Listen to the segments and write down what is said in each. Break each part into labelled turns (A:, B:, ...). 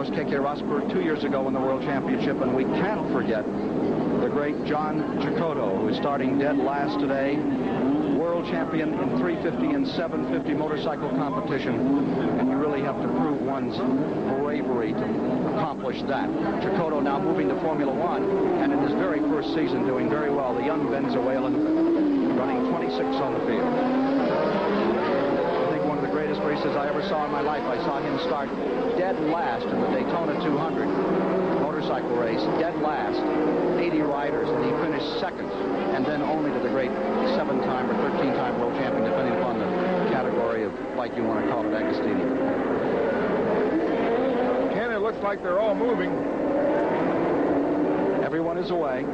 A: course, K.K. Rosberg 2 years ago in the World Championship, and we can't forget the great John Cecotto, who is starting dead last today, world champion in 350 and 750 motorcycle competition, and you really have to prove one's bravery to accomplish that. Cecotto now moving to Formula One, and in his very first season doing very well. The young Venezuelan running 26 on the field. I think one of the greatest races I ever saw in my life. I saw him start dead last in the Daytona 200 motorcycle race, dead last, 80 riders, and he finished second, and then only to the great 7-time or 13-time world champion, depending upon the category of fight you want to call it, Agostini.
B: Ken, it looks like they're all moving.
A: Everyone is away.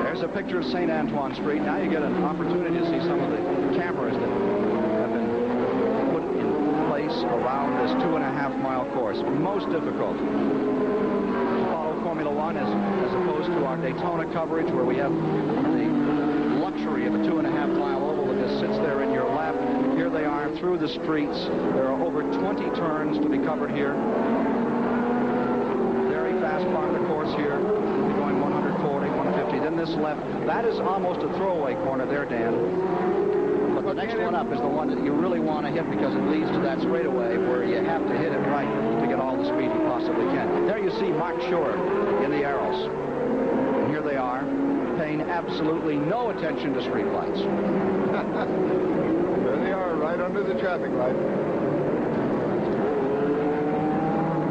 A: There's a picture of St. Antoine Street. Now you get an opportunity to see some of the cameras that have been put in place around this 2.5-mile course. Most difficult to follow Formula One as opposed to our Daytona coverage, where we have the luxury of a 2.5-mile oval that just sits there in your lap. Here they are through the streets. There are over 20 turns to be covered here. Very fast part of the course here. Going 140, 150. Then this left. That is almost a throwaway corner there, Dan. But the next one up is the one that you really want to hit, because it leads to that straightaway where you have to hit it right to get all the speed you possibly can. There you see Mark Shore in the arrows. And here they are, paying absolutely no attention to street lights.
B: There they are, right under the traffic light.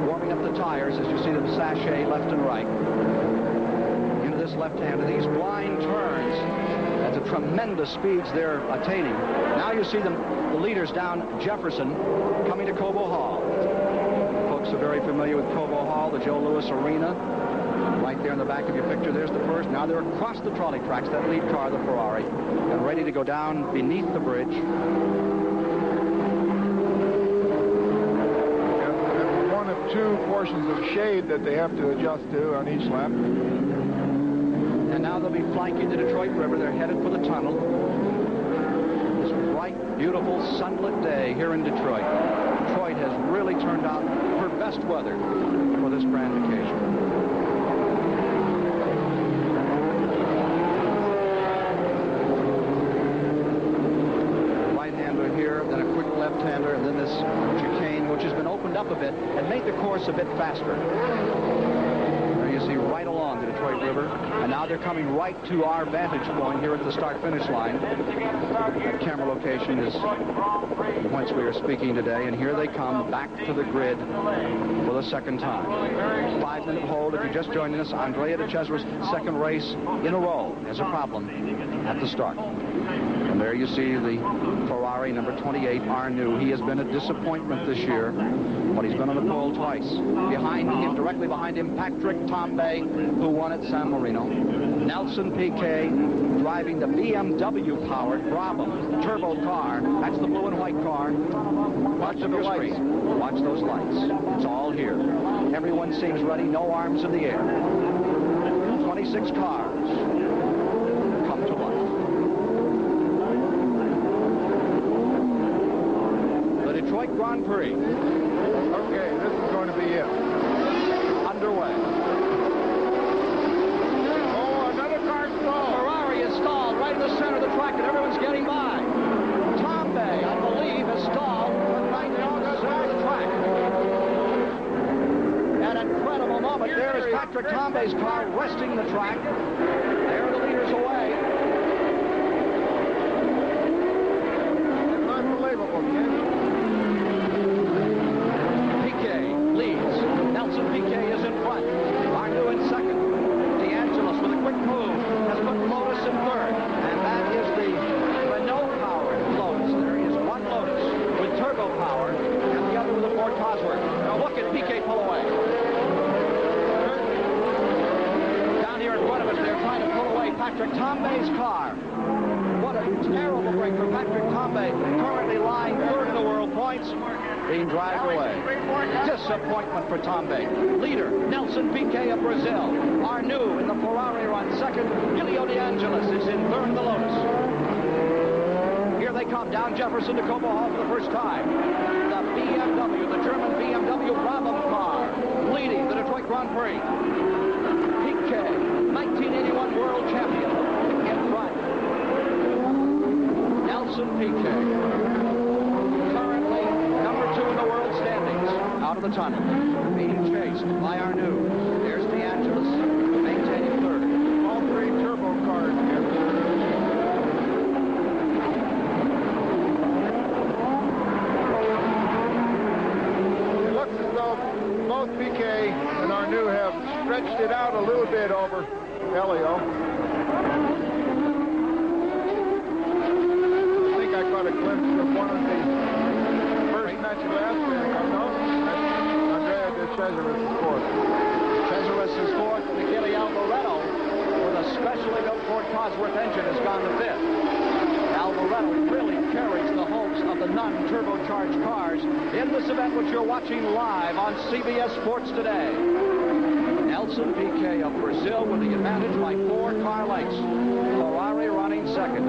A: Warming up the tires as you see them sashay left and right. Into this left-hander, these blind turns. At the tremendous speeds they're attaining. Now you see them, the leaders down Jefferson, coming to Cobo Hall. Folks are very familiar with Cobo Hall, the Joe Louis Arena. Right there in the back of your picture, there's the first. Now they're across the trolley tracks, that lead car, the Ferrari, and ready to go down beneath the bridge.
B: And one of two portions of shade that they have to adjust to on each lap.
A: And now they'll be flanking the Detroit River. They're headed for the tunnel. This bright, beautiful, sunlit day here in Detroit. Detroit has really turned out her best weather for this grand occasion. Right-hander here, then a quick left-hander, and then this chicane, which has been opened up a bit and made the course a bit faster. You see right along the Detroit River, and now they're coming right to our vantage point here at the start-finish line. That camera location is whence we are speaking today, and here they come back to the grid for the second time. 5-minute hold. If you're just joining us, Andrea de Cesare's second race in a row has a problem at the start. And there you see the Ferrari number 28, Arnoux. He has been a disappointment this year, but he's been on the pole twice. Behind him, directly behind him, Patrick Tambay, who won at San Marino. Nelson Piquet driving the BMW-powered Brabham turbo car. That's the blue and white car. Watch the lights. Watch those lights. It's all here. Everyone seems ready. No arms in the air. 26 cars come to life. The Detroit Grand Prix.
B: Okay, this is going to be it.
A: Underway.
B: Oh, another car stalled.
A: Ferrari is stalled right in the center of the track, and everyone's getting by. Tambay, I believe, has stalled right in the center of the track. An incredible moment. There is Patrick Tambay's car resting the track. There are the leaders away.
B: It's unbelievable, Ken.
A: Nelson Piquet is in front. Arnoux in second. DeAngelis with a quick move has put Lotus in third. And that is the Renault-powered Lotus. There is one Lotus with turbo power and the other with a Ford Cosworth. Now look at Piquet pull away. Down here in front of us, they're trying to pull away Patrick Tambay's car. What a terrible break for Patrick Tambay, currently lying third in the world points, being dragged away. Disappointment for Tambay. Leader, Nelson Piquet of Brazil. Arnoux in the Ferrari run second. Giulio De Angelis is in third in the Lotus. Here they come down Jefferson to Cobo Hall for the first time. The BMW, the German BMW Brabham car. 3. PK, 1981 world champion, in front. Nelson PK, currently number 2 in the world standings, out of the tunnel, being chased by Arnoux. There's DeAngelis, maintaining 3rd.
B: All 3 turbo cars here. It looks as though both PK and Arnoux have stretched it out a little bit over Elio. I think I caught a glimpse of one of the first matches last year. No, Andrea de Cesaris is 4th.
A: Cesaris is 4th. Michele Alboreto, with a specially built Ford Cosworth engine, has gone to 5th. Alboreto really carries the hopes of the non-turbocharged cars in this event, which you're watching live on CBS Sports Today. Nelson Piquet of Brazil with the advantage by 4 car lengths. Ferrari running 2nd.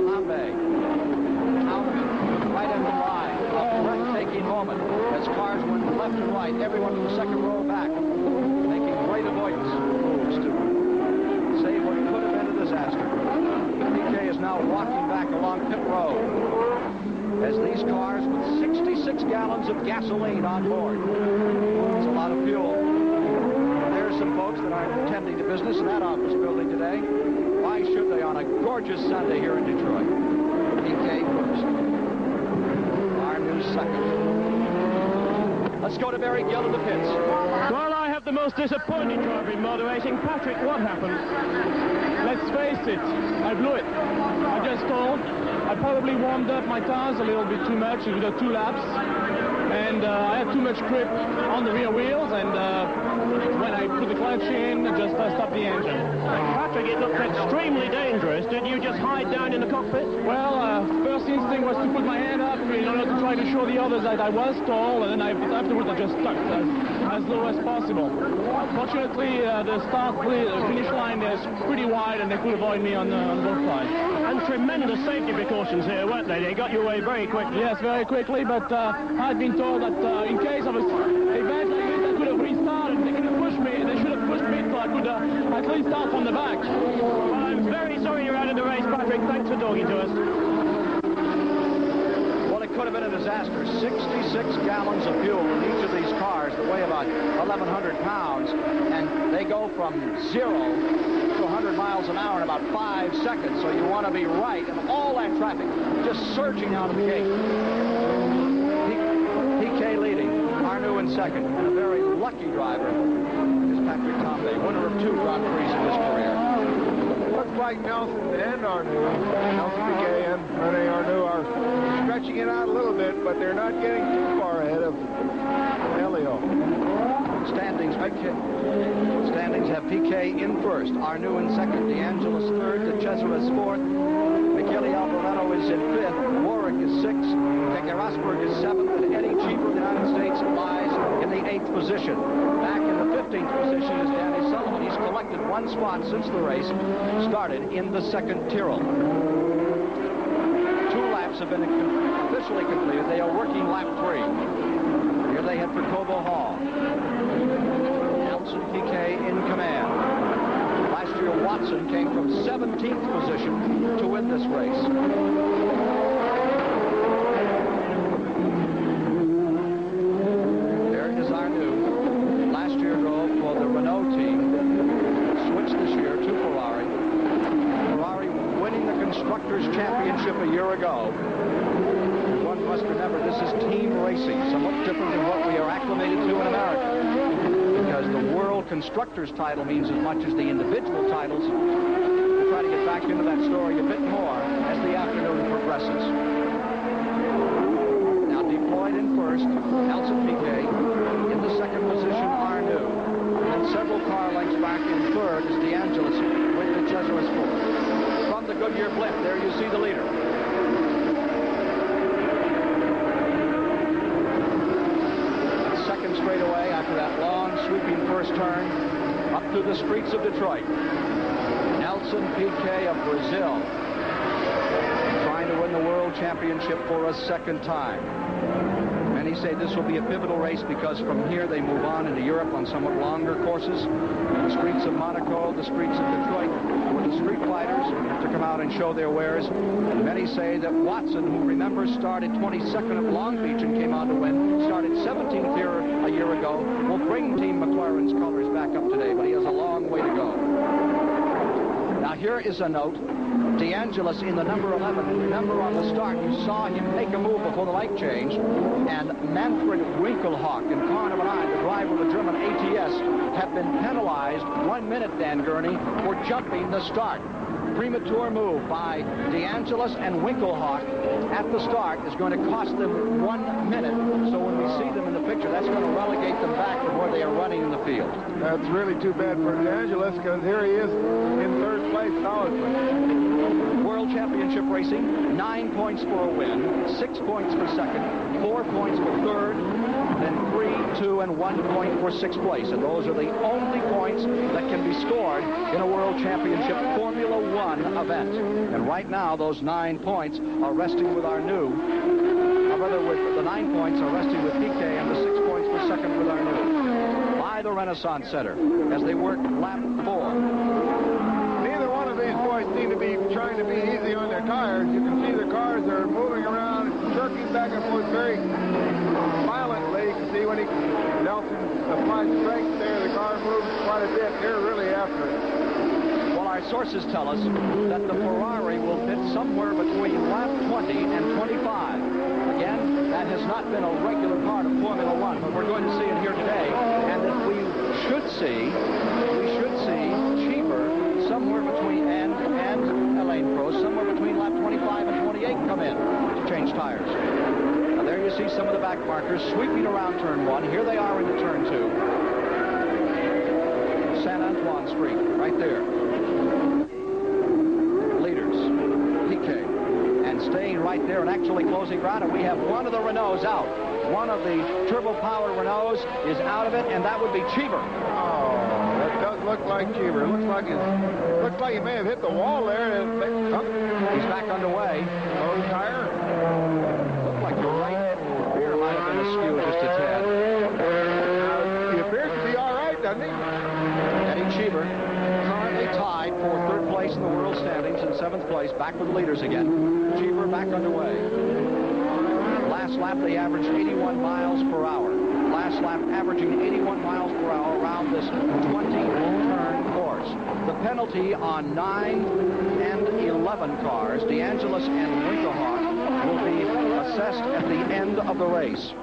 A: Hambe right at the line. A breathtaking moment as cars went left and right. Everyone from the 2nd row back, making great avoidance moves to save what could have been a disaster. Piquet is now walking back along pit road as these cars with 66 gallons of gasoline on board. It's a lot of fuel. There's some folks that aren't tending to business in that office building today. Why should they on a gorgeous Sunday here in Detroit? Piquet first. Arnoux 2nd. Let's go to Barry Gill in the pits.
C: Well, I have the most disappointing driver in motor racing. Patrick, what happened? Let's face it, I blew it. I just stalled. I probably warmed up my tires a little bit too much with the 2 laps. And I had too much grip on the rear wheels, and when I put the clutch in, I just stopped the engine.
D: Patrick, it looked extremely dangerous. Did you just hide down in the cockpit?
C: Well, first instinct was to put my hand up in order to try to show the others that I was tall, and then afterwards I just stuck as low as possible. Fortunately, the finish line is pretty wide, and they could avoid me on both sides.
D: And tremendous safety precautions here, weren't they? They got you away very quickly.
C: Yes, very quickly, but I'd been told that in case of an event like this, I could have restarted. They could have pushed me. They should have pushed me so I could at least start from the back.
D: Well, I'm very sorry you're out of the race, Patrick. Thanks for talking to us.
A: Well, it could have been a disaster. 66 gallons of fuel in each of these cars that weigh about 1,100 pounds, and they go from 0 to 100 miles an hour in about 5 seconds, so you want to be right, and all that traffic just surging out of the gate. PK leading, Arnoux in 2nd, and a very lucky driver is Patrick Tambay, winner of 2 Grand Prix in his career.
B: Looks like Nelson and Arnoux, Nelson Piquet and René Arnoux are stretching it out a little bit, but they're not getting too far ahead of Elio.
A: Standings have Piquet in 1st, Arnoux in 2nd, DeAngelis 3rd, de Cesaris 4th, Michele Alboreto is in 5th, Warwick is 6th, Keke Rosberg is 7th, and Eddie Cheever of the United States lies in the 8th position. Back in the 15th position is Danny Sullivan. He's collected 1 spot since the race started in the 2nd Tyrrell. 2 laps have been officially completed. They are working lap 3. Here they head for Cobo Hall. Nelson Piquet in command. Last year, Watson came from 17th position to win this race. There is Arnoux. Last year drove for the Renault team. Switched this year to Ferrari. Ferrari winning the Constructors' Championship a year ago. One must remember, this is team racing, somewhat different than what we are acclimated to in America. Because the World Constructors title means as much as the individual titles. We'll try to get back into that story a bit more as the afternoon progresses. Now deployed in 1st, Nelson Piquet. In the 2nd position, Arnoux. And several car lengths back in 3rd is DeAngelis with de Cesaris 4th. From the Goodyear blimp, there you see the leader. Straightaway after that long sweeping 1st turn up through the streets of Detroit. Nelson Piquet of Brazil trying to win the World Championship for a 2nd time. Many say this will be a pivotal race because from here they move on into Europe on somewhat longer courses. The streets of Monaco, the streets of Detroit, where the street fighters have to come out and show their wares. And many say that Watson, who remember started 22nd at Long Beach and came on to win, started 17th here a year ago, will bring Team McLaren's colors back up today, but he has a long way to go. Now here is a note. DeAngelis in the number 11. Remember on the start, you saw him make a move before the light changed, and Manfred Winkelhock in car number 9, the driver of the German ATS, have been penalized 1 minute, Dan Gurney, for jumping the start. Premature move by DeAngelis and Winkelhock at the start is going to cost them 1 minute. So when we see them in the picture, that's going to relegate them back from where they are running in the field.
B: That's really too bad for DeAngelis because here he is in third place solidly.
A: World Championship racing, 9 points for a win, 6 points for second, 4 points for third, then 3, 2, and 1 point for sixth place. And those are the only points that can be scored in a World Championship Formula One event. And right now, those 9 points are resting with Arnoux. With the 9 points are resting with Piquet, and the 6 points for second with Arnoux. By the Renaissance Center as they work lap 4.
B: These boys seem to be trying to be easy on their tires. You can see the cars are moving around, jerking back and forth very violently. You can see when Nelson applies strength there, the car moves quite a bit. They're really after it.
A: Well, our sources tell us that the Ferrari will fit somewhere between lap 20 and 25. Again, that has not been a regular part of Formula One, but we're going to see it here today. And that we should see Cheever somewhere between, and Elaine Prost, somewhere between lap 25 and 28 come in to change tires. Now there you see some of the back markers sweeping around turn 1. Here they are into turn 2. Saint Antoine Street, right there. Leaders, Piquet, and staying right there and actually closing ground, and we have one of the Renaults out. One of the turbo-powered Renaults is out of it, and that would be Cheever.
B: Look like Cheever. Looks like he may have hit the wall there.
A: He's back underway.
B: Low tire.
A: Looked like the right rear might have been askew just a tad.
B: He appears to be all right, doesn't he?
A: Eddie Cheever currently tied for third place in the world standings and 7th place, back with the leaders again. Cheever back underway. Last lap they averaged 81 miles per hour. Last lap averaging 81 miles per hour around this 20-turn course. The penalty on 9 and 11 cars, DeAngelis and Winkelhock, will be assessed at the end of the race.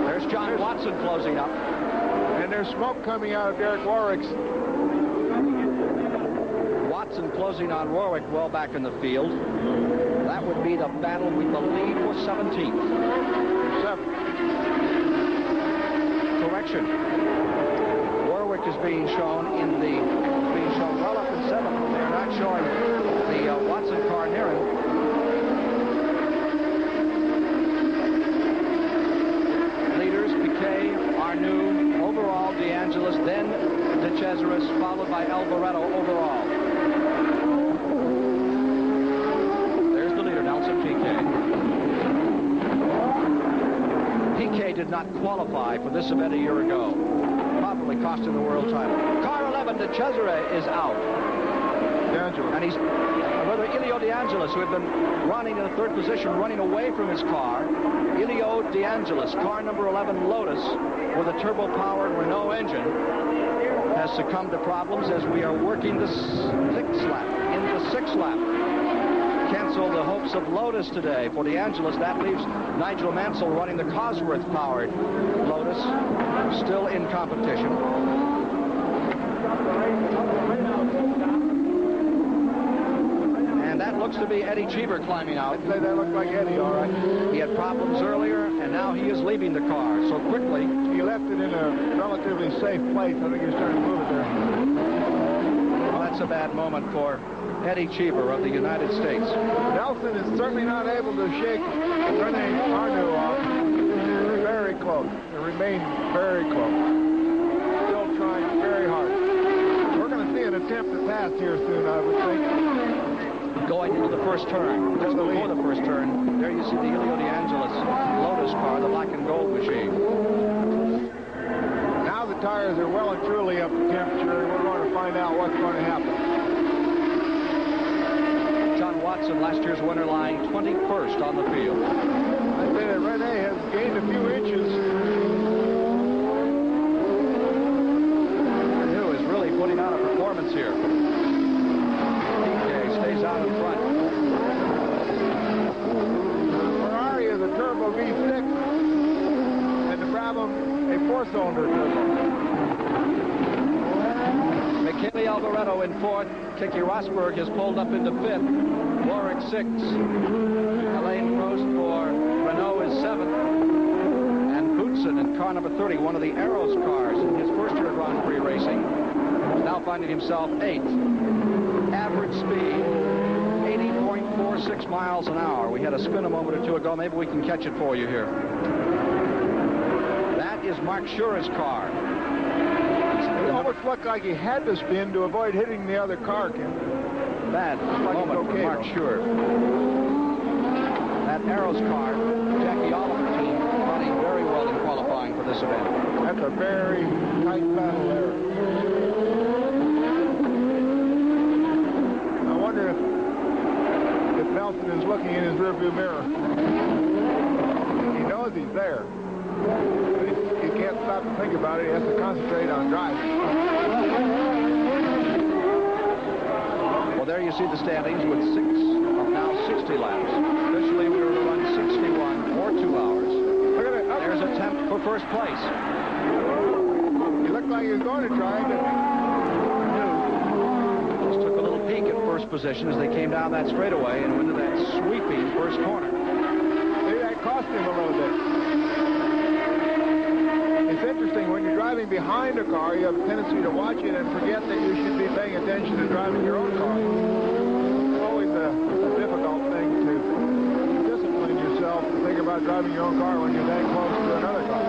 A: There's John Watson closing up.
B: And there's smoke coming out of Derek Warwick's.
A: Watson closing on Warwick well back in the field. That would be the battle, we believe, for 17th.
B: 7th.
A: Correction. Warwick is being shown well up in 7th. They're not showing the Watson car near him. Leaders, Piquet, Arnoux, overall DeAngelis, then De Cesaris, followed by Alboreto overall. Piquet did not qualify for this event a year ago. Probably cost him the world title. Car 11, De Cesaris, is out. And he's Elio DeAngelis, who had been running in the third position, running away from his car. Elio DeAngelis, car number 11 Lotus, with a turbo-powered Renault engine, has succumbed to problems as we are working the 6th lap. Into the 6th lap. Cancel the hopes of Lotus today for DeAngelis. That leaves Nigel Mansell running the Cosworth-powered Lotus, still in competition. And that looks to be Eddie Cheever climbing out.
B: I'd say that looks like Eddie, all right.
A: He had problems earlier, and now he is leaving the car so quickly.
B: He left it in a relatively safe place. I think he was trying to move it there.
A: Well, that's a bad moment for Eddie Cheever of the United States.
B: Nelson is certainly not able to shake Rene Arnoux off. Very close. They remain very close. Still trying very hard. We're going to see an attempt to pass here soon, I would think.
A: going into the first turn. Just before the first turn, there you see the Elio De Angelis Lotus car, the black and gold machine.
B: Now the tires are well and truly up to temperature, and we're going to find out what's going to happen.
A: John Watson, last year's winner, lying 21st on the field.
B: I say that Rene has gained a few inches.
A: Who is really putting on a performance here. PK stays out in front.
B: Ferrari is a turbo V6, and the Brabham a 4-cylinder turbo.
A: Michele Alboreto in fourth. Kiki Rosberg has pulled up into fifth. Warwick sixth. Alain Prost for Renault is seventh. And Boutsen in car number 30, one of the Arrows cars in his first year Grand Prix racing, is now finding himself eighth. Average speed, 80.46 miles an hour. We had a spin a moment or two ago. Maybe we can catch it for you here. That is Mark Schur's car.
B: It almost looked like he had to spin to avoid hitting the other car, Ken.
A: Bad moment for Mark Schur. That Arrows car, Jackie Oliver team, running very well in qualifying for this event.
B: That's a very tight battle there. I wonder if Nelson is looking in his rearview mirror. He knows he's there. But he can't stop to think about it. He has to concentrate on driving.
A: Well, there you see the standings with now 60 laps. Officially, we were to run 61 or 2 hours.
B: Look at it.
A: There's an attempt for first place.
B: He looked like he was going to try, but
A: Just took a little peek at first position as they came down that straightaway and went into that sweeping first corner.
B: maybe that cost him a little bit. It's interesting, when you're driving behind a car, you have a tendency to watch it and forget that you should be paying attention to driving your own car. It's always a difficult thing to discipline yourself to think about driving your own car when you're that close to another car.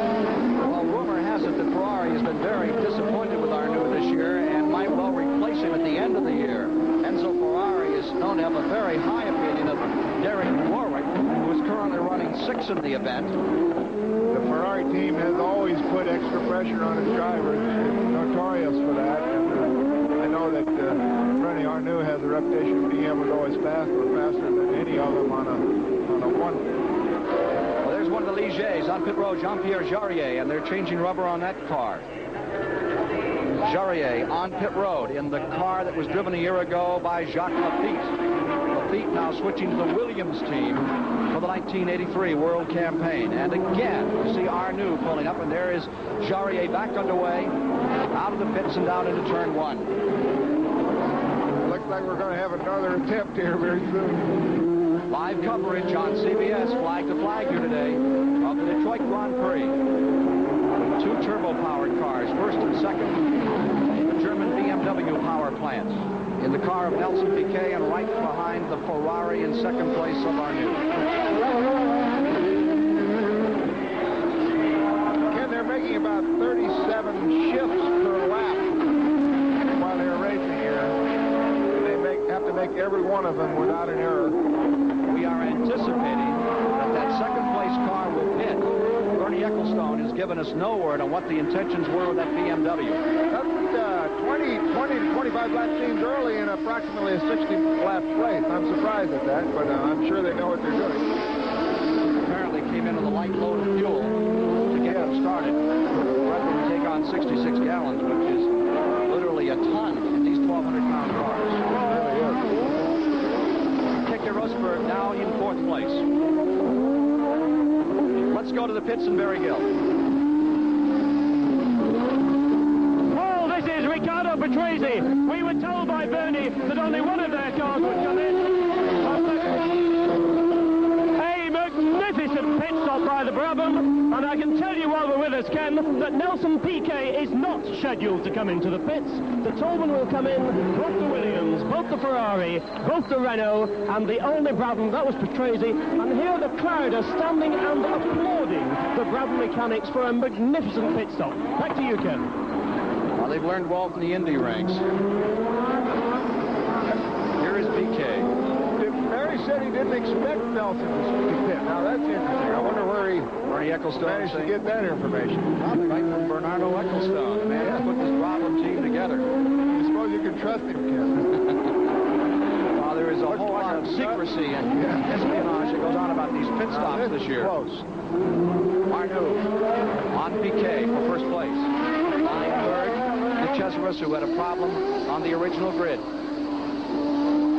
A: Well, rumor has it that Ferrari has been very disappointed with Arnoux this year and might well replace him at the end of the year. Enzo Ferrari is known to have a very high opinion of Derek Warwick, who is currently running 6th in the event.
B: The Ferrari team has always put extra pressure on its drivers. It's notorious for that. And, I know that René Arnoux has a reputation of being able to go as fast or faster than any of them on a one.
A: Well, there's one of the Ligers on pit road, Jean-Pierre Jarier, and they're changing rubber on that car. Jarier on pit road in the car that was driven a year ago by Jacques Lafitte. Lafitte now switching to the Williams team for the 1983 World Campaign. And again, you see Arnoux pulling up, and there is Jarier back underway, out of the pits and down into turn one.
B: Looks like we're going to have another attempt here very soon.
A: Live coverage on CBS, flag to flag here today, of the Detroit Grand Prix. Two turbo-powered cars, first and second. The German BMW power plant. In the car of Nelson Piquet, and right behind the Ferrari in second place of Arnoux.
B: Ken, they're making about 37 shifts per lap while they're racing here. And they have to make every one of them without an error.
A: We are anticipating that second place car will pit. Bernie Ecclestone has given us no word on what the intentions were with that BMW.
B: That's 20 to 25 lap seems early in approximately a 60-lap race. I'm surprised at that, but I'm sure they know what they're doing.
A: Apparently came in with a light load of fuel to get them started. Rather than take on 66 gallons, which is literally a ton in these 1,200-pound cars.
B: It really is.
A: Keke Rosberg now in fourth place. Let's go to the pits in Berryhill.
D: Oh, this is Riccardo Patrese. We were told by Bernie that only one of their cars would come in. A magnificent pit stop by the Brabham, and I can tell you while we're with us, Ken, that Nelson Piquet is not scheduled to come into the pits. The Tolman will come in, both the Williams, both the Ferrari, both the Renault, and the only Brabham, that was Patrese. And here the crowd are standing and applauding the Brabham mechanics for a magnificent pit stop. Back to you, Ken.
A: Well, they've learned well from the Indy ranks. Here is Piquet.
B: didn't expect Nelson to pit. Now, that's interesting. I wonder where he managed to get that information.
A: Probably right from Bernardo Ecclestone. Man, yeah. Put this problem team together.
B: I suppose you can trust him, Ken.
A: Well, there is a whole lot of secrecy and espionage that goes on about these pit stops this year.
B: Close.
A: Arnoux on Piquet for first place. Lying third, DeCesaris, who had a problem on the original grid.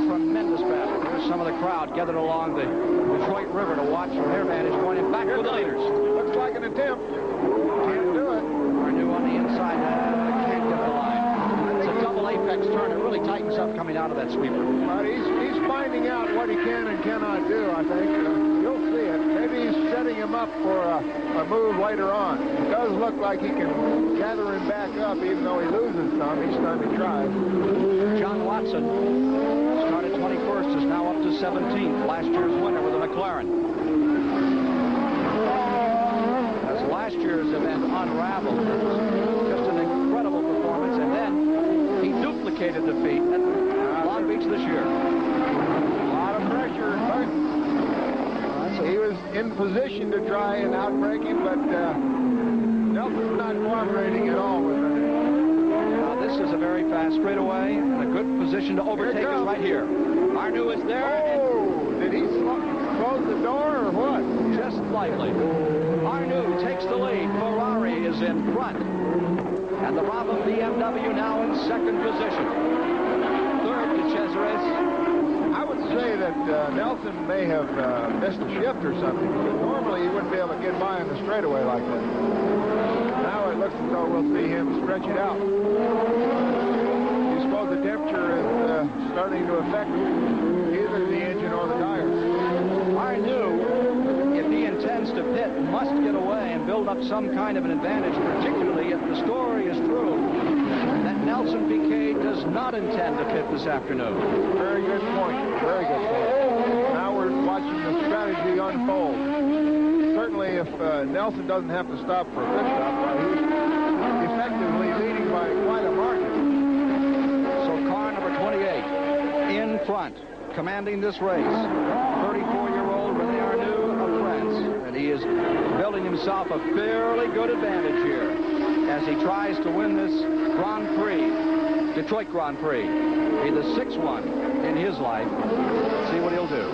A: Tremendous battle. There's some of the crowd gathered along the Detroit River to watch from their vantage point. And back to the leaders.
B: Looks like an attempt. Can't do it.
A: Arnoux on the inside. Can't get the line. It's a double apex turn. It really tightens up coming out of that sweeper.
B: But he's finding out what he can and cannot do, I think. You'll see it. Maybe he's setting him up for a move later on. It does look like he can gather him back up, even though he loses some each time he tries.
A: John Watson started 21st, is now up to 17th. Last year's winner with a McLaren. As last year's event unraveled, just an incredible performance, and then he duplicated the feat at Long Beach this year.
B: A lot of pressure. He was in position to try and outbreak him, but Nelson's not cooperating at all with him.
A: Now this is a very fast straightaway and a good position to overtake us right here. Arnoux is there.
B: Oh, did he close the door or what?
A: Just slightly. Arnoux takes the lead. Ferrari is in front. And the Brabham BMW now in second position. Third, DeCesaris.
B: I would say that Nelson may have missed a shift or something. Normally, he wouldn't be able to get by on the straightaway like that. Now it looks as though we'll see him stretch it out. You suppose the temperature is starting to affect either the engine or the tires.
A: Arnoux, if he intends to pit, must get away and build up some kind of an advantage, particularly if the story is true that Nelson Piquet does not intend to pit this afternoon.
B: Very good point. Very good point. Now we're watching the strategy unfold. Certainly, if Nelson doesn't have to stop for a pit stop, he's effectively leading by quite a margin.
A: So car number 28 in front, commanding this race. 34-year-old René Arnoux of France. And he is building himself a fairly good advantage here as he tries to win this Grand Prix, Detroit Grand Prix. Be the sixth one in his life. Let's see what he'll do.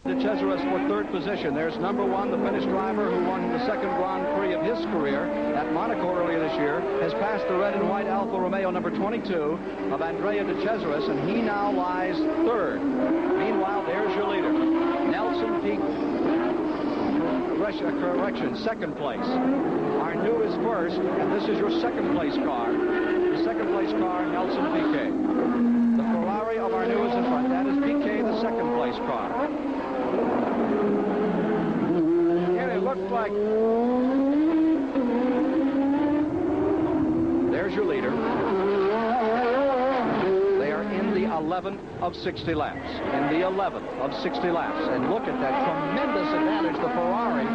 A: DeCesaris for third position. There's number one, the Finnish driver who won the second Grand Prix of his career at Monaco earlier this year, has passed the red and white Alfa Romeo number 22 of Andrea DeCesaris, and he now lies third. Meanwhile, there's your leader, Nelson Piquet. Correction, second place. Arnoux is first, and this is your second place car. The second place car, Nelson Piquet. The Ferrari of Arnoux is in front. That is Piquet, the second place car.
B: And it looks like...
A: There's your leader. They are in the 11th of 60 laps. In the 11th of 60 laps. And look at that tremendous advantage the Ferrari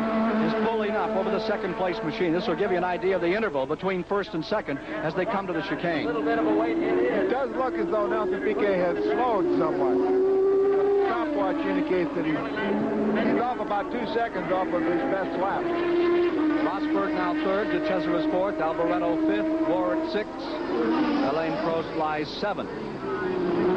A: is pulling up over the second place machine. This will give you an idea of the interval between first and second as they come to the chicane.
B: A little bit of a wait. It does look as though Nelson Piquet has slowed somewhat. The stopwatch indicates that he's off about 2 seconds off of his best lap.
A: Rosberg now third, DeCesaris fourth, Alboreto fifth, Warwick sixth, Alain Prost lies seventh. A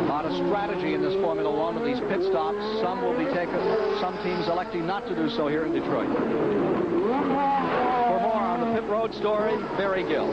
A: lot of strategy in this Formula One with these pit stops. Some will be taken, some teams electing not to do so here in Detroit. For more on the pit road story, Barry Gill.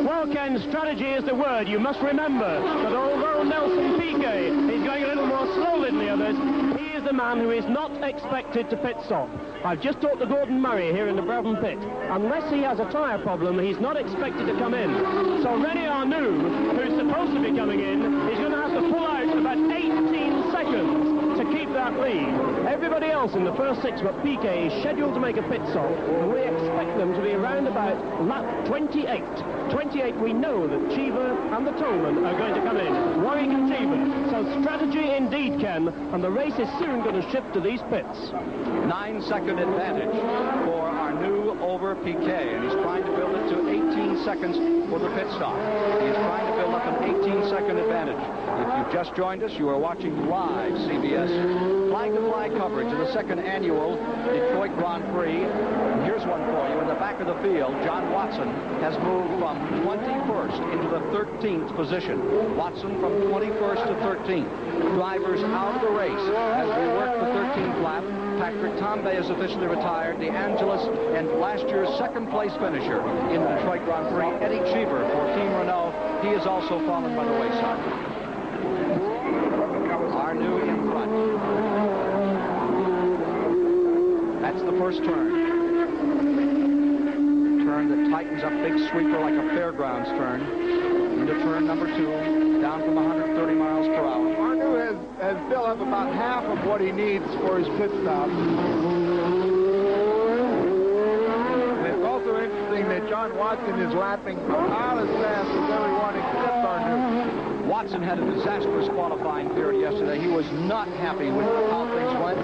D: Well, Ken, strategy is the word. You must remember that although Nelson Piquet is going a little more slowly than the others, he is the man who is not expected to pit stop. I've just talked to Gordon Murray here in the Brabham pit. Unless he has a tyre problem, he's not expected to come in. So René Arnoux, who's supposed to be coming in, is going to have to pull out about 18 seconds to keep that lead. Everybody else in the first six but Piquet is scheduled to make a pit stop, and we expect them to be around about lap 28. 28, we know that Cheever and the Tolman are going to come in. Warwick and Cheever. So strategy indeed, Ken, and the race is soon going to shift to these pits.
A: 9-second advantage for Arnoux over Piquet, and he's trying to build it to 18 seconds for the pit stop. He's trying to build up an 18-second advantage. If you've just joined us, you are watching live CBS flag-to-flag coverage of the second annual Detroit Grand Prix. And here's one for you. In the back of the field, John Watson has moved from 21st into the 13th position. Watson from 21st to 13th. Drivers out of the race as we work the 13th lap. Patrick Tambay is officially retired. DeAngelis and last year's second-place finisher in the Detroit Grand Prix, Eddie Cheever for Team Renault. He has also fallen by the wayside. Arnoux in front. That's the first turn. Turn that tightens up, big sweeper like a fairgrounds turn. Into turn number 2, down from 130 miles per hour.
B: Arnoux has built up about half of what he needs for his pit stop. And it's also interesting that John Watson is lapping about as fast as everyone except Arnoux.
A: Watson had a disastrous qualifying period yesterday. He was not happy with how things went,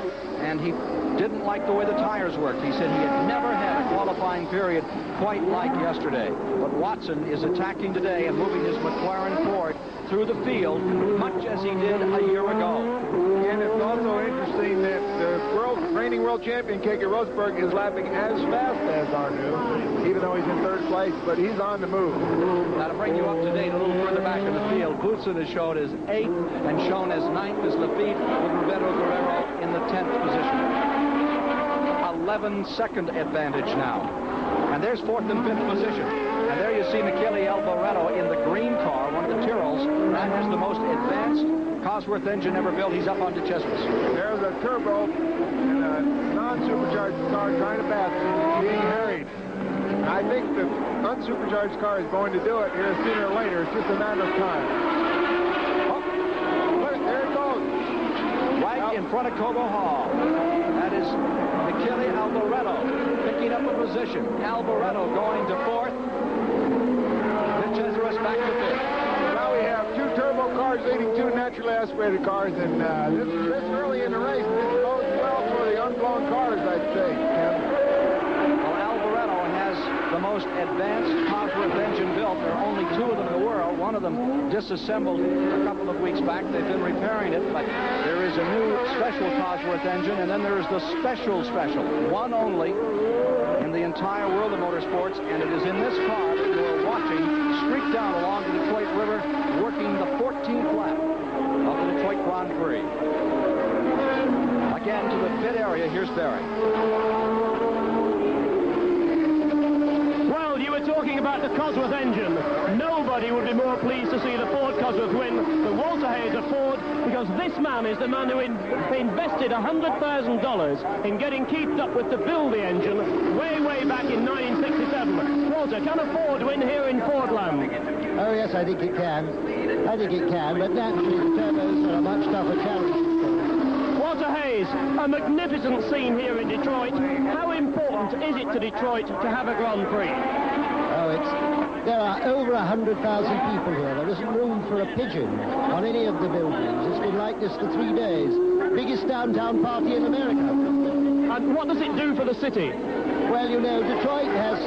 A: and he didn't like the way the tires worked. He said he had never had a qualifying period quite like yesterday. But Watson is attacking today and moving his McLaren Ford through the field much as he did a year ago.
B: And it's also interesting that the reigning world champion, Keke Rosberg, is lapping as fast as Arnoux, even though he's in third place, but he's on the move.
A: Now to bring you up to date a little further back in the field, Boutsen is shown as 8th and shown as 9th as Lafitte, with Roberto Guerrero in the 10th position. 11-second advantage now. And there's 4th and 5th position. And there you see Michele Alboreto in the green car, one of the Tyrrells. That is the most advanced Cosworth engine ever built. He's up on DeChesvis.
B: There's a turbo in a non-supercharged car trying to pass him, being harried. I think the unsupercharged car is going to do it here sooner or later. It's just a matter of time. Oh, look, there it goes.
A: Right in front of Cobo Hall. That is Michele Alboreto picking up a position. Alboreto going to 4th. DeChesvis back to 5th.
B: Now we have 2 turbo cars leading 2 naturally aspirated cars, and this early in the race, this bodes well for the unblown cars, I'd say, Ken.
A: Well, Alboreto has the most advanced Cosworth engine built. There are only 2 of them in the world. One of them disassembled a couple of weeks back. They've been repairing it, but there is a new special Cosworth engine, and then there is the special, one only in the entire world of motorsports, and it is in this car that you are watching streak down along the Detroit River, working the 14th lap of the Detroit Grand Prix. Again, to the pit area, here's Barry.
D: Well, you were talking about the Cosworth engine. Nobody would be more pleased to see the Ford Cosworth win than Walter Hayes of Ford, because this man is the man who invested $100,000 in getting keeped up with to build the engine way back in 1967. Walter, can a Ford win here in Fordland?
E: Oh, yes, I think it can. I think it can, but naturally the turbos are a much tougher challenge.
D: Walter Hayes, a magnificent scene here in Detroit. How important is it to Detroit to have a Grand Prix?
E: Oh, there are over 100,000 people here. There isn't room for a pigeon on any of the buildings. It's been like this for 3 days. Biggest downtown party in America.
D: And what does it do for the city?
E: Well, you know, Detroit has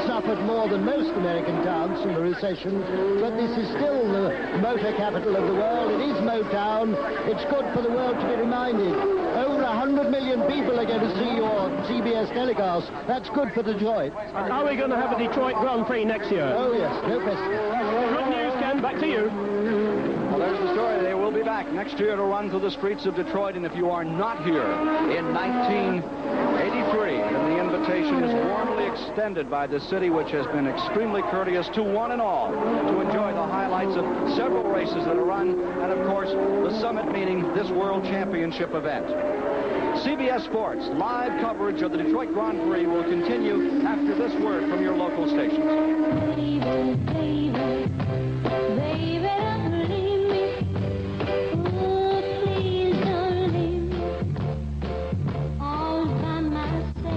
E: suffered more than most American towns from the recession, but this is still the motor capital of the world. It is Motown. It's good for the world to be reminded. Over 100 million people are going to see your CBS telecast. That's good for Detroit.
D: Are we going to have a Detroit Grand Prix next year?
E: Oh, yes, no question.
D: Good news, Ken. Back to you.
A: Well, there's the story. They will be back next year to run through the streets of Detroit, and if you are not here in 1983, then the invitation is warmly extended by the city, which has been extremely courteous to one and all to enjoy the highlights of several races that are run, and of course the summit, meaning this World Championship event. CBS Sports live coverage of the Detroit Grand Prix will continue after this word from your local stations.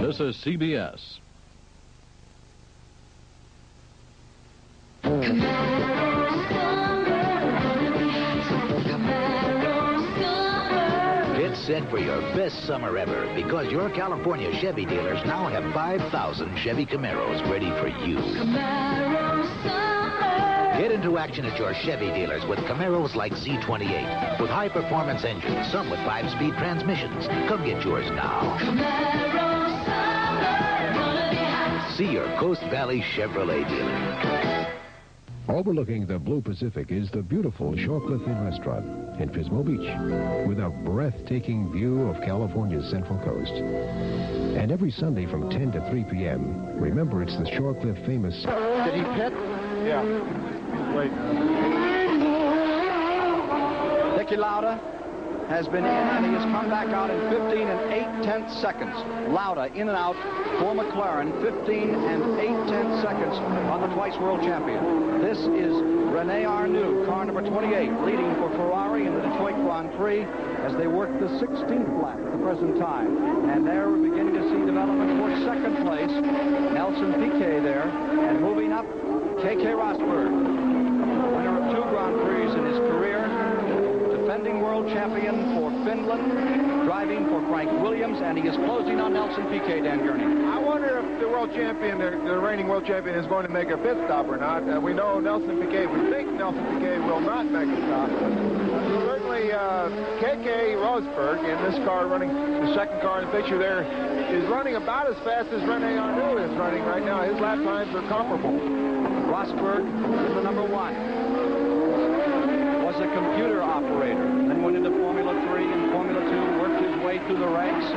F: This is CBS.
G: It's set for your best summer ever because your California Chevy dealers now have 5,000 Chevy Camaros ready for you.
H: Camaro summer.
G: Get into action at your Chevy dealers with Camaros like Z28 with high-performance engines, some with 5-speed transmissions. Come get yours now.
H: Camaro summer. Gonna be hot.
G: See your Coast Valley Chevrolet dealer.
I: Overlooking the Blue Pacific is the beautiful Shorecliff Inn Restaurant in Pismo Beach with a breathtaking view of California's Central Coast. And every Sunday from 10 to 3 p.m., remember it's the Shorecliff famous...
B: Did he pit? Yeah. Wait.
A: Niki Lauda has been in, and he has come back out in 15 and 8/10 seconds. Lauda in and out for McLaren, 15 and 8/10 seconds on the twice world champion. This is René Arnoux, car number 28, leading for Ferrari in the Detroit Grand Prix as they work the 16th lap at the present time. And there we're beginning to see development for second place. Nelson Piquet there, and moving up, Keke Rosberg, winner of 2 Grand Prix in his career, defending world champion for Finland, driving for Frank Williams, and he is closing on Nelson Piquet, Dan Gurney.
B: I wonder if the world champion, the reigning world champion, is going to make a pit stop or not. We know Nelson Piquet, we think Nelson Piquet will not make a stop. Certainly, Keke Rosberg in this car, running the second car in the picture there, is running about as fast as René Arnoux is running right now. His lap times are comparable.
A: Rosberg is the number 1. Was a computer operator, then went into Formula 3 and Formula 2, worked his way through the ranks.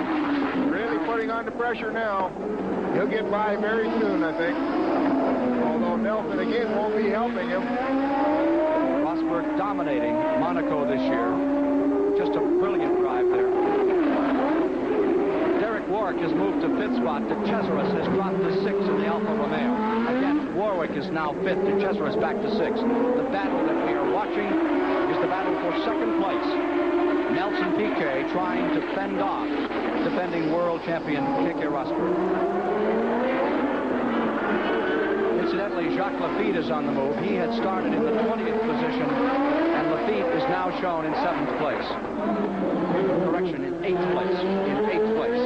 B: Really putting on the pressure now. He'll get by very soon, I think. Although Nelson again won't be helping him.
A: Rosberg dominating Monaco this year. Just a brilliant drive there. Derek Warwick has moved to 5th spot. De Cesaris has dropped to 6th in the Alfa Romeo. Again, Warwick is now 5th. De Cesaris back to 6th. The battle that we are watching is the battle for second place. Nelson Piquet trying to fend off defending world champion Keke Rosberg. Incidentally, Jacques Lafitte is on the move. He had started in the 20th position, and Lafitte is now shown in 7th place. Correction, in 8th place. In 8th place.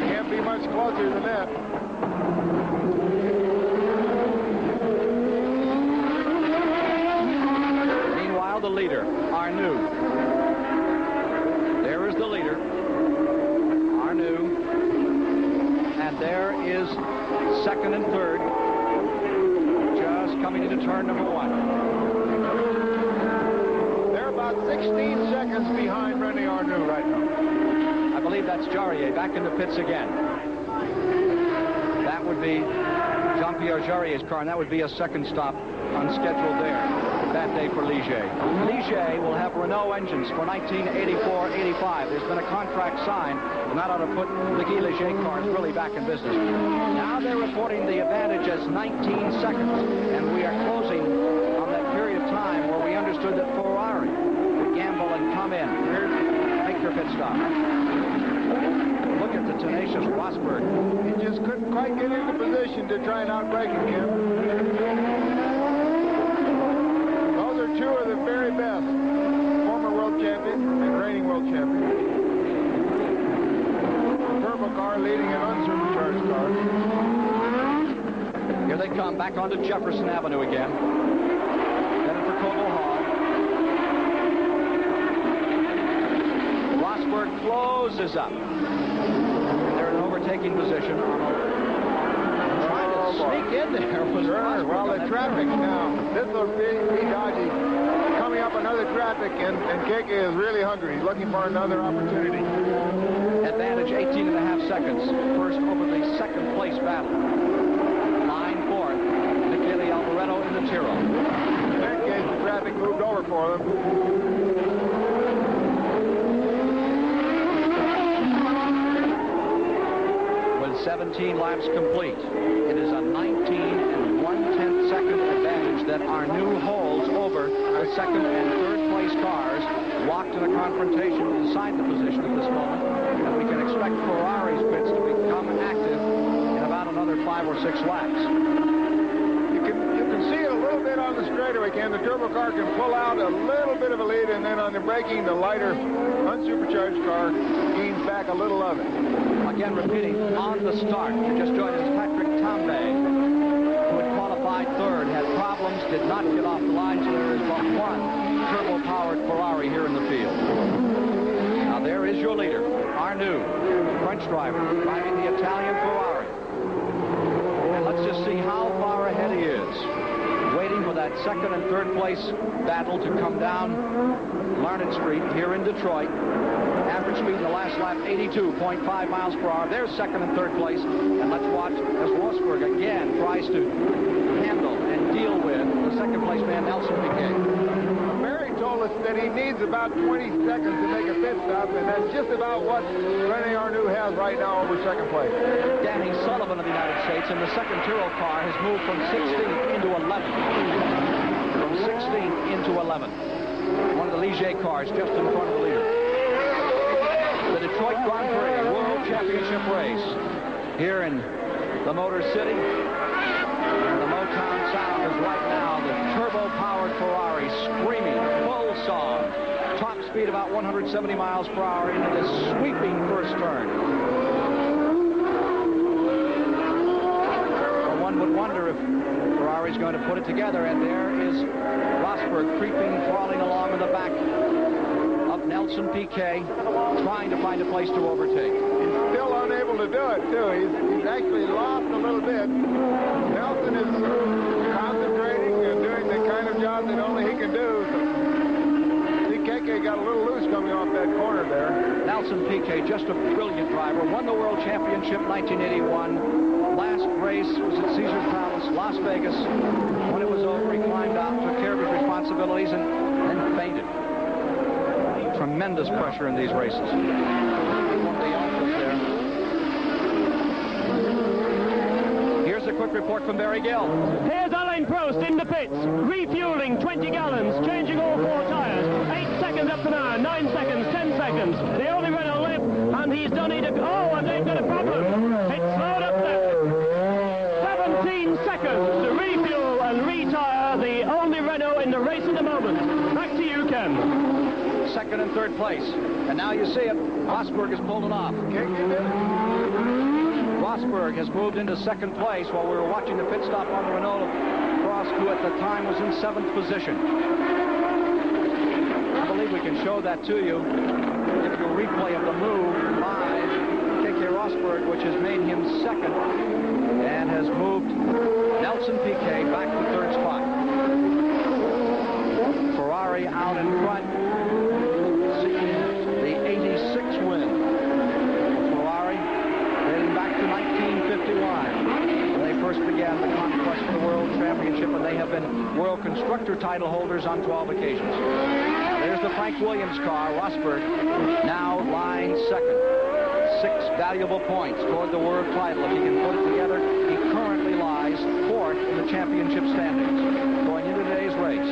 B: Can't be much closer than that.
A: The leader, Arnoux. There is the leader, Arnoux. And there is second and third, just coming into turn number 1.
B: They're about 16 seconds behind René Arnoux right now.
A: I believe that's Jarier back in the pits again. That would be Jean-Pierre Jarier's car, and that would be a second stop unscheduled there. That day for Ligier. Ligier will have Renault engines for 1984-85. There's been a contract signed, and that ought to put the Guy Ligier cars really back in business. Now they're reporting the advantage as 19 seconds, and we are closing on that period of time where we understood that Ferrari would gamble and come in. Here, make their pit stop. Look at the tenacious Rosberg.
B: He just couldn't quite get into position to try and outbrake him. Two of the very best, former world champion and reigning world champion. The turbo car leading an unsupercharged car.
A: Here they come back onto Jefferson Avenue again. Headed for Cobo Hall. Rosberg closes up. They're in overtaking position. Trying to sneak in there.
B: Sure. Well, the traffic now. This will be dodgy. Coming up another traffic, and Keke is really hungry. He's looking for another opportunity.
A: Advantage 18.5 seconds. First over the second place battle. Line 4th. Michele Alboreto in the Tyrrell.
B: In that case, the traffic moved over for them.
A: 17 laps complete. It is a 19 1/10 second advantage that Arnoux holds over the second and third place cars, locked in a confrontation inside the position at this moment. And we can expect Ferrari's pits to become active in about another 5 or 6 laps.
B: You can see it a little bit bit on the straightaway, Ken. The turbo car can pull out a little bit of a lead, and then on the braking, the lighter, unsupercharged car gains back a little of it.
A: Again, repeating, on the start, who just joined us, Patrick Tambay, who had qualified third, had problems, did not get off the line, so there is but one turbo-powered Ferrari here in the field. Now there is your leader, Arnoux, French driver, driving the Italian Ferrari. And let's just see how far ahead he is. Waiting for that second and third place battle to come down Larned Street here in Detroit. Average speed in the last lap, 82.5 miles per hour. There's second and third place. And let's watch as Rosberg again tries to handle and deal with the second place man, Nelson Piquet.
B: Mary told us that he needs about 20 seconds to make a pit stop, and that's just about what René Arnoux has right now over second place.
A: Danny Sullivan of the United States in the second Tyrrell car has moved from 16th into 11th. From 16th into 11th. One of the Ligier cars just in front of the leader. The Detroit Grand Prix World Championship race here in the Motor City. And the Motown sound is right now the turbo-powered Ferrari screaming full song. Top speed about 170 miles per hour into this sweeping first turn. Well, one would wonder if Ferrari's going to put it together, and there is Rosberg creeping, crawling along in the back of Nelson Piquet, trying to find a place to overtake.
B: He's still unable to do it, too. He's actually lost a little bit. Nelson is concentrating and doing the kind of job that only he can do. Piquet got a little loose coming off that corner there.
A: Nelson Piquet, just a brilliant driver, won the World Championship 1981. Last race was at Caesar's Palace, Las Vegas. When it was over, he climbed out, took care of his responsibilities, and then fainted. Tremendous pressure in these races. Here's a quick report from Barry Gill.
D: Here's Alain Prost in the pits, refueling 20 gallons, changing all 4 tires. 8 seconds up to now, 9 seconds, 10 seconds. The only Renault left, and he's done it. Oh, and they've got a problem. It's slowed up there. 17 seconds to refuel and retire the only Renault in the race at the moment. Back to you, Ken.
A: Second and third place. And now you see it. Rosberg has pulled it off. Rosberg has moved into second place while we were watching the pit stop on the Renault Prost, who at the time was in 7th position. I believe we can show that to you. If you replay of the move by Keke Rosberg, which has made him second and has moved Nelson Piquet back to third spot. Ferrari out in front, seeking the 86 win. Ferrari dating back to 1951 when they first began the conquest of the World Championship, and they have been World Constructor title holders on 12 occasions. There's the Frank Williams car, Rosberg, now lying second. 6 valuable points toward the world title. If he can put it together, he currently lies 4th in the championship standings. Going into today's race,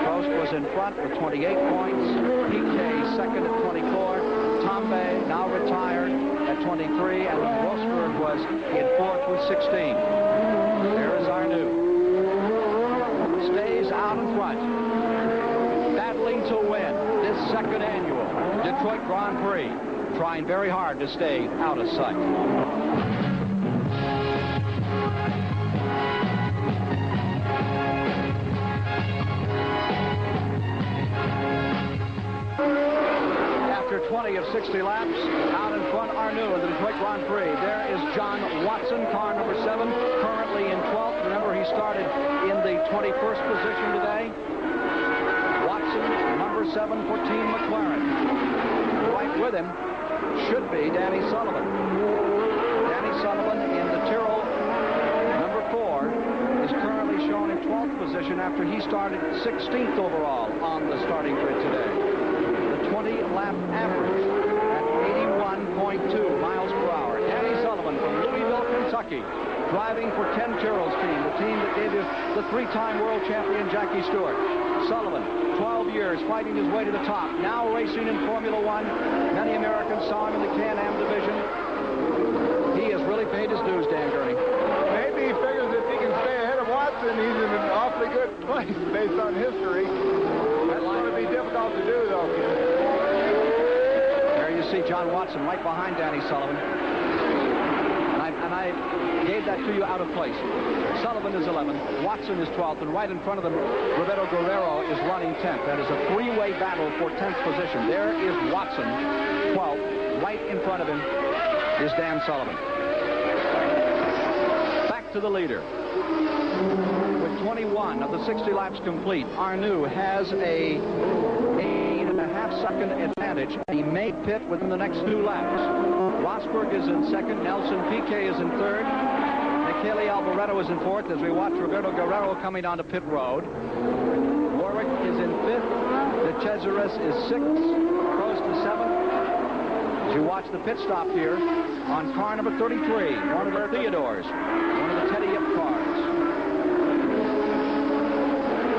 A: Prost was in front with 28 points, Piquet second at 24, Tambay now retired at 23, and Rosberg was in 4th with 16. There is Arnoux. Stays out in front, battling to win this second annual Detroit Grand Prix, trying very hard to stay out of sight. After 20 of 60 laps, out in front, Arnoux in the Detroit Grand Prix. There is John Watson, car number 7, currently in 12th. Remember, he started in the 21st position today. Watson, number 7 for Team McLaren. Right with him should be Danny Sullivan. Danny Sullivan in the Tyrrell, number 4, is currently shown in 12th position after he started 16th overall on the starting grid today. The 20-lap average at 81.2 miles per hour. Danny Sullivan from Louisville, Kentucky, driving for Ken Tyrrell's team, the team that gave you the 3-time world champion Jackie Stewart. Sullivan, 12 years fighting his way to the top, now racing in Formula One. Many Americans saw him in the Can-Am division. He has really paid his dues, Dan Gurney.
B: Maybe he figures if he can stay ahead of Watson, he's in an awfully good good place based on history. That's going to be difficult to do, though.
A: There you see John Watson right behind Danny Sullivan. And I gave that to you out of place. Sullivan is 11th, Watson is 12th, and right in front of them, Roberto Guerrero is running 10th. That is a three-way battle for 10th position. There is Watson, 12th. Right in front of him is Dan Sullivan. Back to the leader. With 21 of the 60 laps complete, Arnoux has a 8.5-second advantage. He may pit within the next 2 laps. Rosberg is in second. Nelson Piquet is in third. Michele Alboreto is in fourth as we watch Roberto Guerrero coming onto pit road. Warwick is in fifth. De Cesaris is sixth. Prost is seventh. As you watch the pit stop here on car number 33, one of the Theodores, one of the Teddy Yip cars.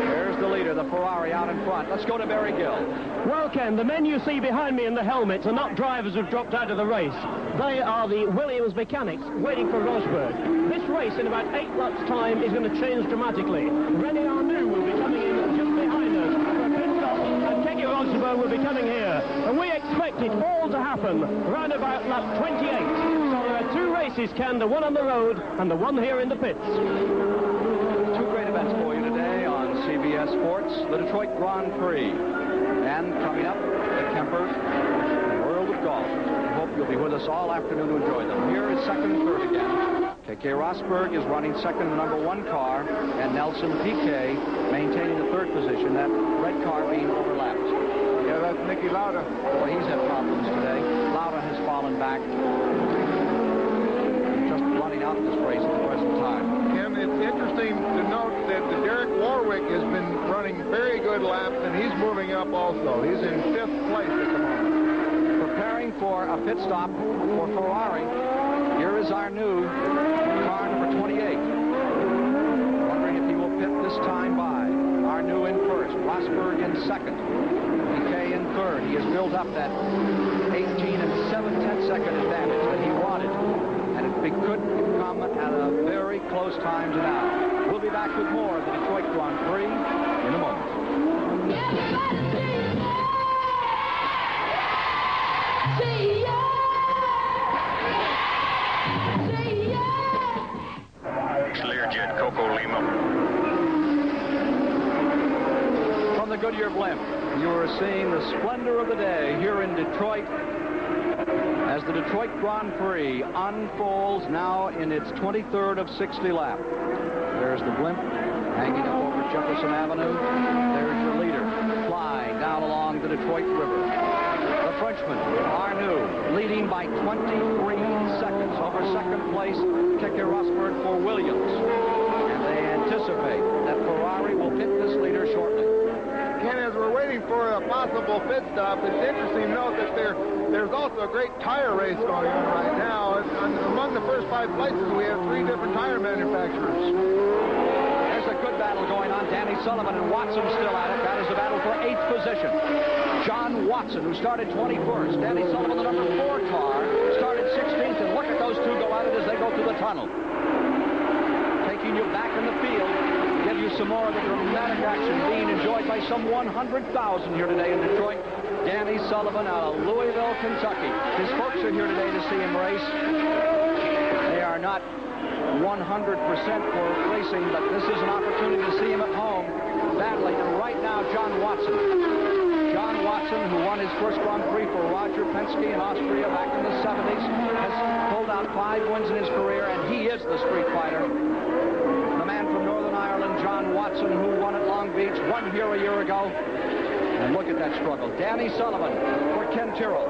A: There's the leader, the Ferrari out in front. Let's go to Barry Gill.
D: Well, Ken, the men you see behind me in the helmets are not drivers who've dropped out of the race. They are the Williams mechanics waiting for Rosberg. This race in about 8 laps' time is going to change dramatically. René Arnoux will be coming in just behind us for a pit stop, and Keke Rosberg will be coming here. And we expect it all to happen round about lap 28. So there are 2 races, Ken, the one on the road and the one here in the pits.
A: 2 great events for you today on CBS Sports. The Detroit Grand Prix. And coming up, the Kemper World of Golf. We hope you'll be with us all afternoon to enjoy them. Here is second and third again. Keke Rosberg is running second, the number 1 car, and Nelson Piquet maintaining the third position, that red car being overlapped.
B: Yeah, that's Nicky Lauda.
A: Well, he's had problems today. Lauda has fallen back. Just running out this race at the present time.
B: Ken, it's interesting to note that Derek Warwick has been running very good laps, and he's moving up also. He's in 5th place at the moment.
A: Preparing for a pit stop for Ferrari. Here is Arnoux, car number 28. Wondering if he will pit this time by. Arnoux in first, Rosberg in second, Piquet in third. He has built up that 18 7/10-second advantage that he wanted, and it could come at a very close time to now. We'll be back with more of the Detroit Grand Prix in a moment.
J: Learjet, Coco Lima.
A: From the Goodyear blimp, you are seeing the splendor of the day here in Detroit as the Detroit Grand Prix unfolds now in its 23rd of 60 lap. There's the blimp hanging up over Jefferson Avenue. There's your leader flying down along the Detroit River. The Frenchman, Arnoux, leading by 23 seconds over second place, Keke Rosberg for Williams. And they anticipate that Ferrari will pit this leader shortly.
B: Ken, as we're waiting for a possible pit stop, it's interesting to note that there's also a great tire race going on right now. Among the first 5 places, we have 3 different tire manufacturers.
A: There's a good battle going on. Danny Sullivan and Watson still at it. That is a battle for 8th position. John Watson, who started 21st. Danny Sullivan, the number 4 car, started 16th. And look at those 2 go at it as they go through the tunnel. Taking you back in the field, give you some more of the dramatic action being enjoyed by some 100,000 here today in Detroit. Danny Sullivan out of Louisville, Kentucky. His folks are here today to see him race. They are not 100% for racing, but this is an opportunity to see him at home battling. And right now, John Watson. John Watson, who won his first Grand Prix for Roger Penske in Austria back in the 70s, has pulled out 5 wins in his career, and he is the street fighter. The man from Northern Ireland, John Watson, who won at Long Beach, won here a year ago. And look at that struggle. Danny Sullivan for Ken Tyrrell.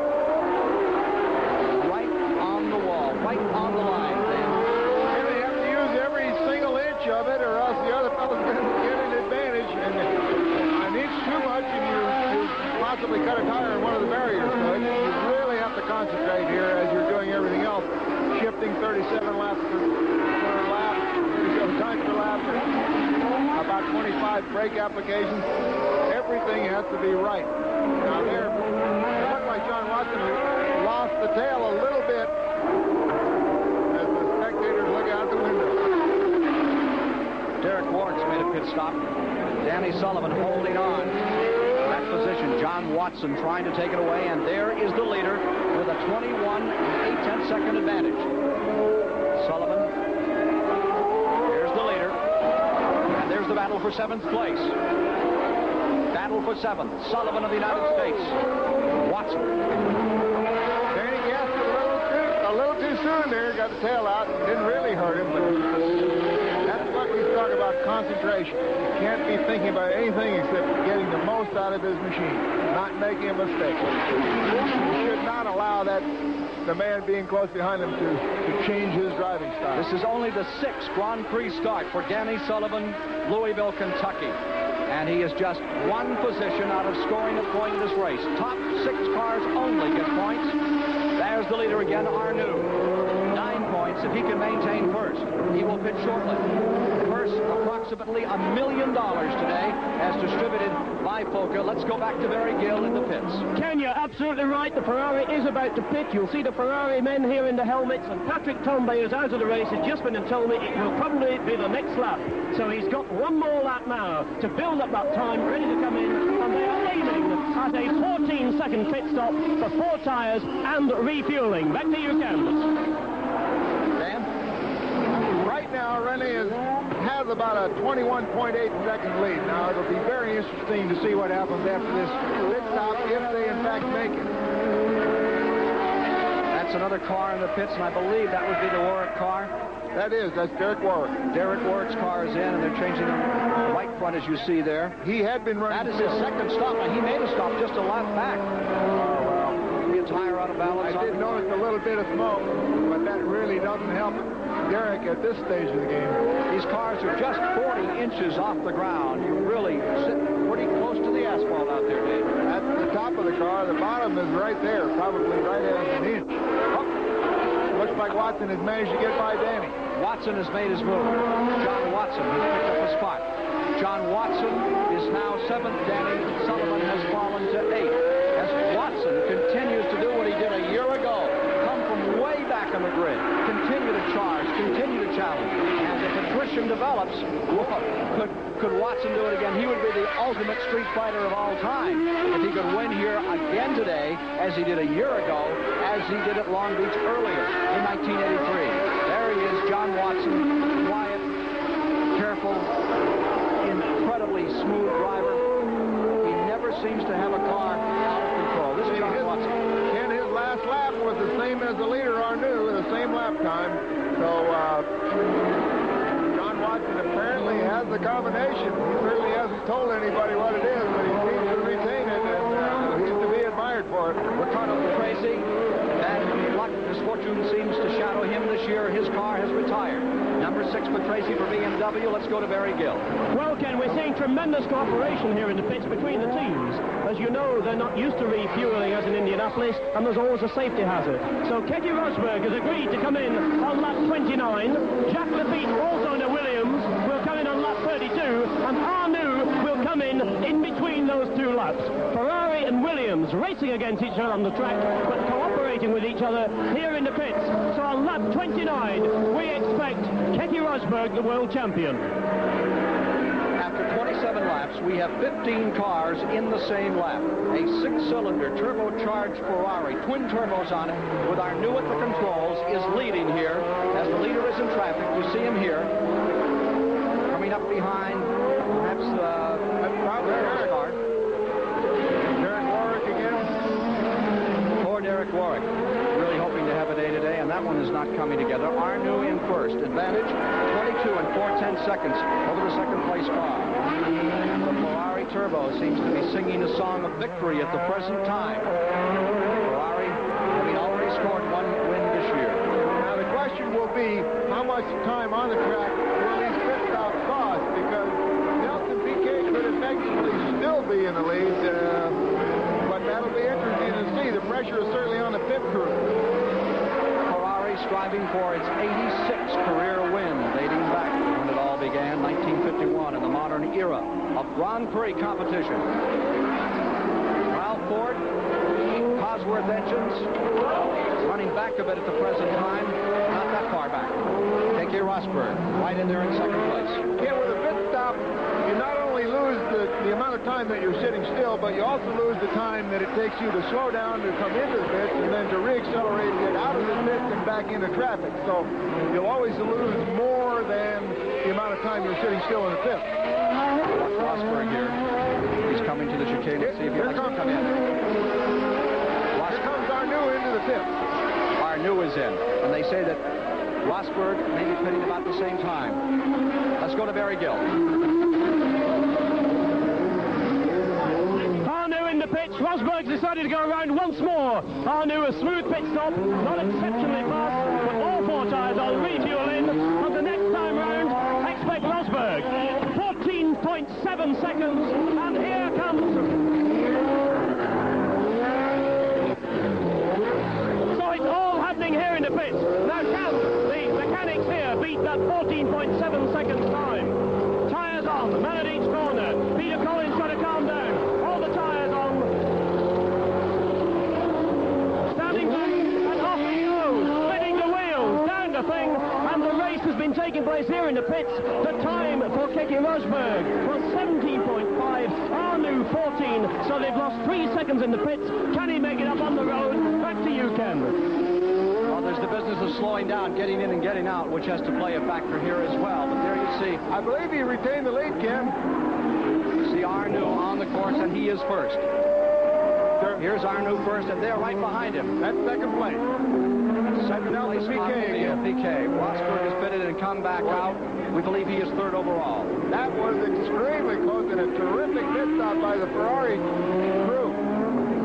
A: Right on the wall, right on the line.
B: They have to use every single inch of it, or else the other fellow's going to get an advantage. And an inch too much, and you possibly cut a tire in one of the barriers. So you really have to concentrate here as you're doing everything else. Shifting 37 laps per lap, 37 times per lap, about 25 brake applications. Everything has to be right. Now there, it looked like John Watson lost the tail a little bit as the spectators look out the window.
A: Derek Warwick's made a pit stop. Danny Sullivan holding on. That position, John Watson trying to take it away, and there is the leader with a 21 8/10 second advantage. Sullivan, there's the leader, and there's the battle for 7th place. Battle for 7th, Sullivan of the United States. Watson.
B: Danny gasped a little too soon there, got the tail out, didn't really hurt him, but that's what we talk about concentration. You can't be thinking about anything except getting the most out of his machine, not making a mistake. You should not allow the man being close behind him to change his driving style.
A: This is only the 6th Grand Prix start for Danny Sullivan, Louisville, Kentucky. And he is just one position out of scoring a point in this race. Top 6 cars only get points. There's the leader again, Arnoux. 9 points. If he can maintain first, he will pit shortly. First, approximately $1 million today, as distributed by Polka. Let's go back to Barry Gill in the pits.
D: Ken, you're absolutely right. The Ferrari is about to pit. You'll see the Ferrari men here in the helmets, and Patrick Tambay, who's out of the race, has just been and told me it will probably be the next lap. So he's got one more lap now to build up that time, ready to come in, and they are aiming at a 14-second pit stop for 4 tires and refueling. Back to you, Ken.
A: Dan?
B: Right now, Rennie has about a 21.8 second lead. Now, it'll be very interesting to see what happens after this pit stop, if they in fact make it.
A: That's another car in the pits, and I believe that would be the Warwick car.
B: That's Derek Warwick.
A: Derek Warwick's car is in, and they're changing the right front, as you see there.
B: He had been running.
A: That is his second stop, and he made a stop just a lap back.
B: Oh, well.
A: Maybe a tire out of balance.
B: I did notice a little bit of smoke, but that really doesn't help Derek at this stage of the game.
A: These cars are just 40 inches off the ground. You really sit pretty close to the asphalt out there, Dave.
B: That's the top of the car. The bottom is right there, probably right at an inch. Oh. Looks like Watson has managed to get by Danny.
A: Watson has made his move. John Watson has picked up a spot. John Watson is now 7th. Danny Sullivan has fallen to 8th. As Watson continues to do what he did a year ago, come from way back on the grid, continue to charge, continue to challenge. And if attrition develops, could Watson do it again? He would be the ultimate street fighter of all time if he could win here again today, as he did a year ago, as he did at Long Beach earlier in 1983. There he is, John Watson, quiet, careful, incredibly smooth driver. He never seems to have a car out of control. This is John Watson.
B: Ken, his last lap was the same as the leader, Arnoux, the same lap time. So, John Watson apparently has the combination. He certainly hasn't told anybody what it is, but he seems to retain it, and he's to be admired for it.
A: Ricardo Tracy, bad luck, misfortune seems to shadow him this year. His car has retired. Number 6 for Tracy for BMW. Let's go to Barry Gill.
D: Well, Ken, we're seeing tremendous cooperation here in the pits between the teams. As you know, they're not used to refueling as in Indianapolis, and there's always a safety hazard. So Keke Rosberg has agreed to come in on lap 29. Jack Lafitte, also in a Williams, will come in on lap 32, and Arnoux will come in between those 2 laps. Ferrari and Williams racing against each other on the track, but cooperating with each other here in the pits. So on lap 29, we expect Keke Rosberg, the world champion.
A: After 27 laps, we have 15 cars in the same lap. A 6-cylinder turbocharged Ferrari, twin turbos on it, with Arnoux at the controls, is leading here. As the leader is in traffic, you see him here. Coming up behind, perhaps probably Eric's car.
B: Derek Warwick again.
A: Poor Derek Warwick. Really hoping to have a day today, and that one is not coming together. Arnoux in first. Advantage, 22 and 4/10 seconds over the second place car. The Ferrari turbo seems to be singing a song of victory at the present time. Ferrari having already scored 1 win this year.
B: Now the question will be, how much time on the track will these pit stops cost? Because Nelson Piquet could effectively still be in the lead, but that'll be interesting to see. The pressure is certainly on the pit crew.
A: Ferrari striving for its 86th career win, dating back when it all began, 1951, in the modern era of Grand Prix competition. Ralph Ford, Cosworth engines, running back a bit at the present time, not that far back. Keke Rosberg, right in there in second place.
B: Yeah, with a you not only lose the amount of time that you're sitting still, but you also lose the time that it takes you to slow down to come into the pits and then to re-accelerate and get out of the pits and back into traffic. So you'll always lose more than the amount of time you're sitting still in the pit.
A: Rosberg here. He's coming to the chicane. Let's see if he likes to come in.
B: Here comes Arnoux into the pit.
A: Arnoux is in, and they say that Rosberg may be pitting about the same time. Let's go to Barry Gill.
D: Arnoux in the pits. Rosberg decided to go around once more. Arnoux, a smooth pit stop, not exceptionally fast, but all four tyres are refueling. But the next time round, expect Rosberg. 14.7 seconds, and here comes. So it's all happening here in the pits. Now can the mechanics here beat that 14.7 seconds time? Tyres on, man at each corner. Peter Collins trying to calm down. All the tyres on. Standing back, and off he goes. Spinning the wheels, down the thing, and the race has been taking place here in the pits. The time for Keke Rosberg was 17.5, Arnoux 14, so they've lost 3 seconds in the pits. Can he make it up on the road? Back to you, Ken.
A: Well, there's the business of slowing down, getting in and getting out, which has to play a factor here as well. But there you see.
B: I believe he retained the lead, Ken.
A: You see Arnoux on the course, and he is first. Here's Arnoux first, and they're right behind him.
B: That's second place.
A: Second place, PK. Rosberg has pitted and come back out. We believe he is third overall.
B: That was extremely close and a terrific pit stop by the Ferrari crew.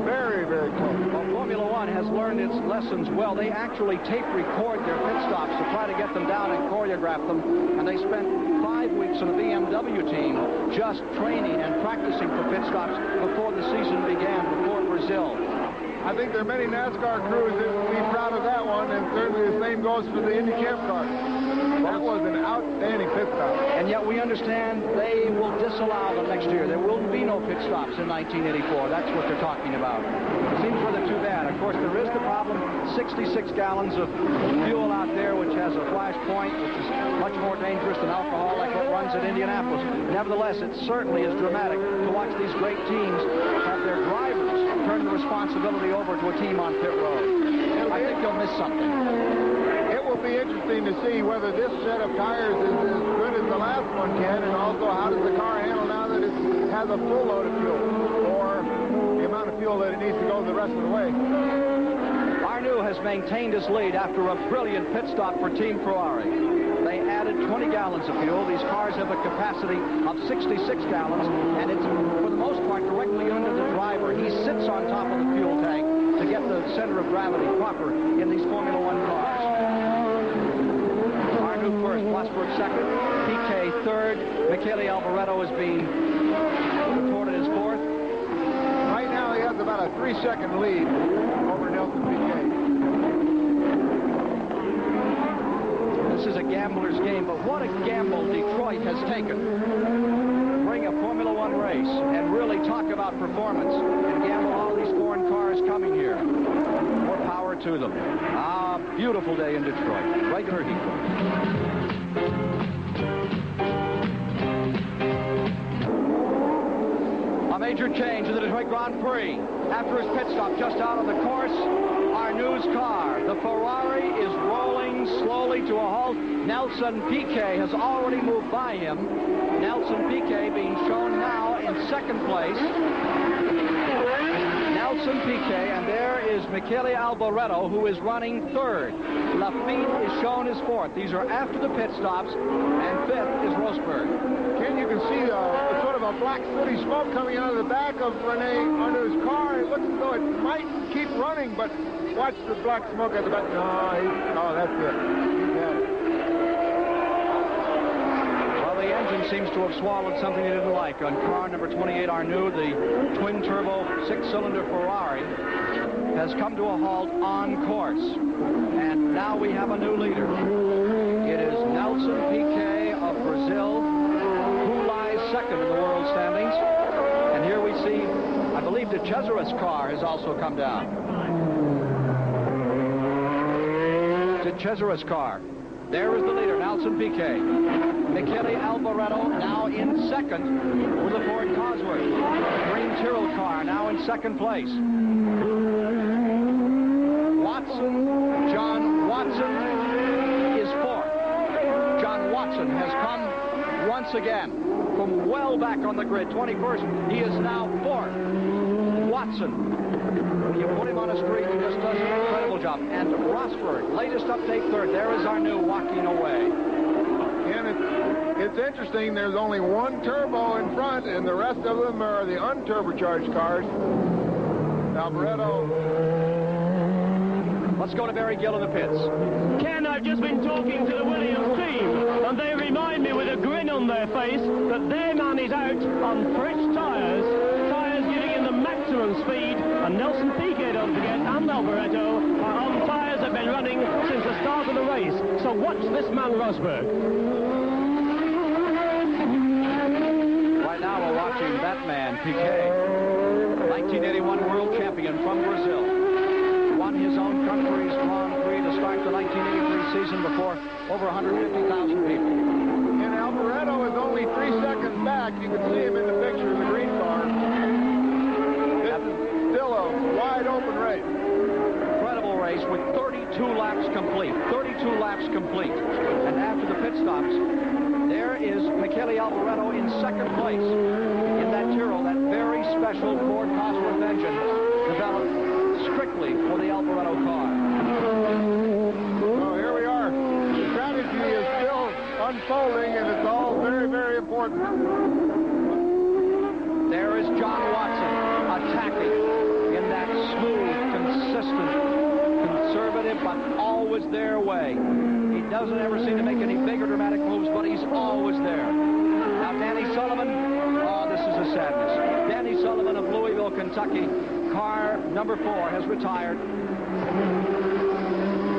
B: Very, very close.
A: Well, Formula One has learned its lessons well. They actually tape record their pit stops to try to get them down and choreograph them. And they spent 5 weeks on the BMW team just training and practicing for pit stops before the season began, before Brazil.
B: I think there are many NASCAR crews that will be proud of that one, and certainly the same goes for the Indy Camp car. That was an outstanding pit stop.
A: And yet we understand they will disallow them next year. There will be no pit stops in 1984. That's what they're talking about. It seems rather too bad. Of course, there is the problem, 66 gallons of fuel out there, which has a flash point, which is much more dangerous than alcohol, like what runs at Indianapolis. Nevertheless, it certainly is dramatic to watch these great teams have their drivers turn the responsibility over to a team on pit road. I think they'll miss something.
B: It will be interesting to see whether this set of tires is as good as the last one, Ken, and also how does the car handle now that it has a full load of fuel, or the amount of fuel that it needs to go the rest of the way.
A: Arnoux has maintained his lead after a brilliant pit stop for Team Ferrari. They added 20 gallons of fuel. These cars have a capacity of 66 gallons, and it's, for the most part, directly under the driver. He sits on top of the fuel tank to get the center of gravity proper in these Formula One cars. Arnoux first, Rosberg second, PK third, Michele Alboreto is being reported as fourth.
B: Right now he has about a 3-second lead over Nelson Piquet.
A: This is a gambler's game, but what a gamble Detroit has taken. Bring a Formula One race and really talk about performance and gamble all these foreign cars coming here. More power to them. Ah, beautiful day in Detroit. Regular heat. A major change in the Detroit Grand Prix. After his pit stop just out on the course, Arnoux's car. The Ferrari is rolling slowly to a halt. Nelson Piquet has already moved by him. Nelson Piquet being shown now in second place. Nelson Piquet, and there is Michele Alboreto, who is running third. Lafitte is shown as fourth. These are after the pit stops, and fifth is Rosberg.
B: Ken, you can see sort of a black sooty smoke coming out of the back of Rene Arnoux's car. It looks as though it might keep running, but watch the black smoke at the back. No, that's it. He's had it.
A: Well, the engine seems to have swallowed something he didn't like. On car number 28, Arnoux, the twin-turbo, 6-cylinder Ferrari, has come to a halt on course. And now we have a new leader. It is Nelson Piquet of Brazil, who lies second in the world standings. And here we see, I believe, De Cesaris' car has also come down. De Cesaris' car. There is the leader, Nelson Piquet. Michele Alboreto now in second with the Ford Cosworth. Green Tyrrell car now in second place. John Watson is fourth. John Watson has come once again from well back on the grid, 21st. He is now fourth. Watson, when you put him on a street, he just does an incredible job. And Rosberg, latest update, third. There is our new walking away.
B: And it's interesting, there's only one turbo in front, and the rest of them are the unturbocharged cars. Alboreto.
A: Let's go to Barry Gill in the pits.
D: Ken, I've just been talking to the Williams team, and they remind me with a grin on their face that their man is out on fresh tyres, tyres giving him the maximum speed, and Nelson Piquet, don't forget, and Alboreto are on tyres that have been running since the start of the race. So watch this man, Rosberg.
A: Right now we're watching that man, Piquet, 1981 world champion from Brazil. Won his own country's Grand Prix to start the 1983 season before over 150,000 people.
B: And Alboreto is only 3 seconds back. You can see him in the picture of the green car. This is still a wide open race.
A: Incredible race with 32 laps complete. 32 laps complete. And after the pit stops, there is Michele Alboreto in second place in that Tyrrell, that very special Ford Cosworth engine developed strictly for the Alboreto car.
B: So here we are. The strategy is still unfolding, and it's all very, very important.
A: There is John Watson attacking in that smooth, consistent, conservative, but always their way. He doesn't ever seem to make any big or dramatic moves, but he's always there. Now, Danny Sullivan, oh, this is a sadness. Danny Sullivan of Louisville, Kentucky, car number 4 has retired.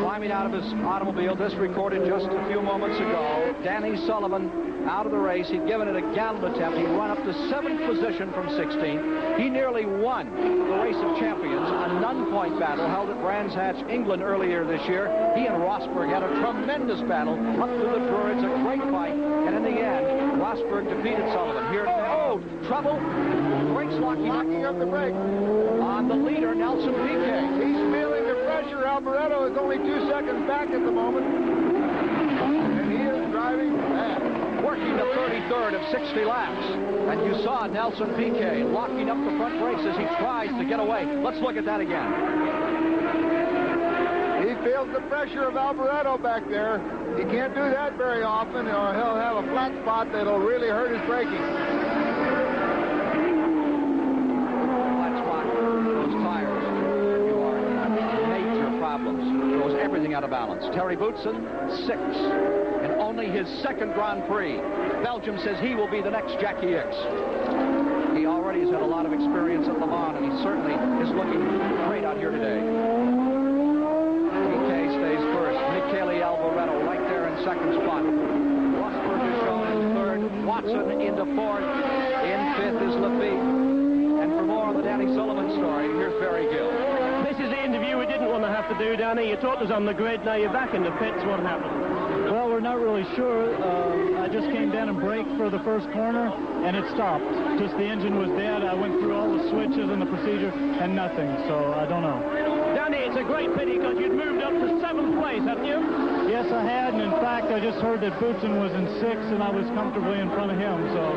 A: Climbing out of his automobile, this recorded just a few moments ago. Danny Sullivan out of the race. He'd given it a gallant attempt. He run up to 7th position from 16th. He nearly won the Race of Champions, a none-point battle held at Brands Hatch, England earlier this year. He and Rosberg had a tremendous battle up through the Druids, a great fight, and in the end, Rosberg defeated Sullivan. Here, oh, trouble. Brakes locking
B: up the brake.
A: On the leader, Nelson Piquet.
B: He's feeling the pressure. Alboreto is only 2 seconds back at the moment. And he is driving fast.
A: Working the 33rd of 60 laps. And you saw Nelson Piquet locking up the front brakes as he tries to get away. Let's look at that again.
B: He feels the pressure of Alboreto back there. He can't do that very often, or he'll have a flat spot that'll really hurt his braking.
A: Throws everything out of balance. Terry Boutsen, 6th, and only his 2nd Grand Prix. Belgium says he will be the next Jackie Ickx. He already has had a lot of experience at Le Mans, and he certainly is looking great out here today. Piquet stays first. Michele Alboreto right there in 2nd spot. Rosberg is shown in 3rd. Watson into 4th. In 5th is Lafitte. And for more on the Danny Sullivan story, here's Barry Gill.
D: This is the interview we didn't want to have to do, Danny. You talked us on the grid, now you're back in the pits. What happened?
K: Well, we're not really sure. I just came down and braked for the first corner, and it stopped. Just the engine was dead. I went through all the switches and the procedure, and nothing, so I don't know.
D: Danny, it's a great pity because you'd moved up to 7th place, haven't you?
K: Yes, I had, and in fact, I just heard that Boutsen was in 6th, and I was comfortably in front of him, so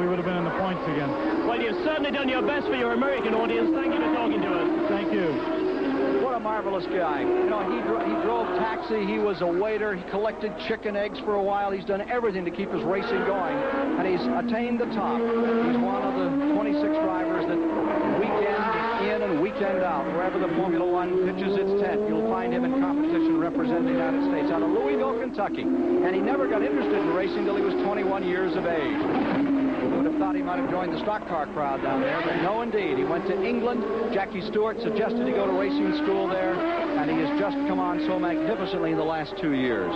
K: we would have been in the points again.
D: Well, you've certainly done your best for your American audience. Thank you for talking to us.
K: Thank you.
A: What a marvelous guy. You know, he drove taxi. He was a waiter. He collected chicken eggs for a while. He's done everything to keep his racing going, and he's attained the top. He's one of the 26 drivers that weekend in and weekend out, wherever the Formula One pitches its tent, you'll find him in competition representing the United States out of Louisville, Kentucky. And he never got interested in racing until he was 21 years of age. Who would have thought he might have joined the stock car crowd down there, but no, indeed. He went to England. Jackie Stewart suggested he go to racing school there, and he has just come on so magnificently in the last 2 years.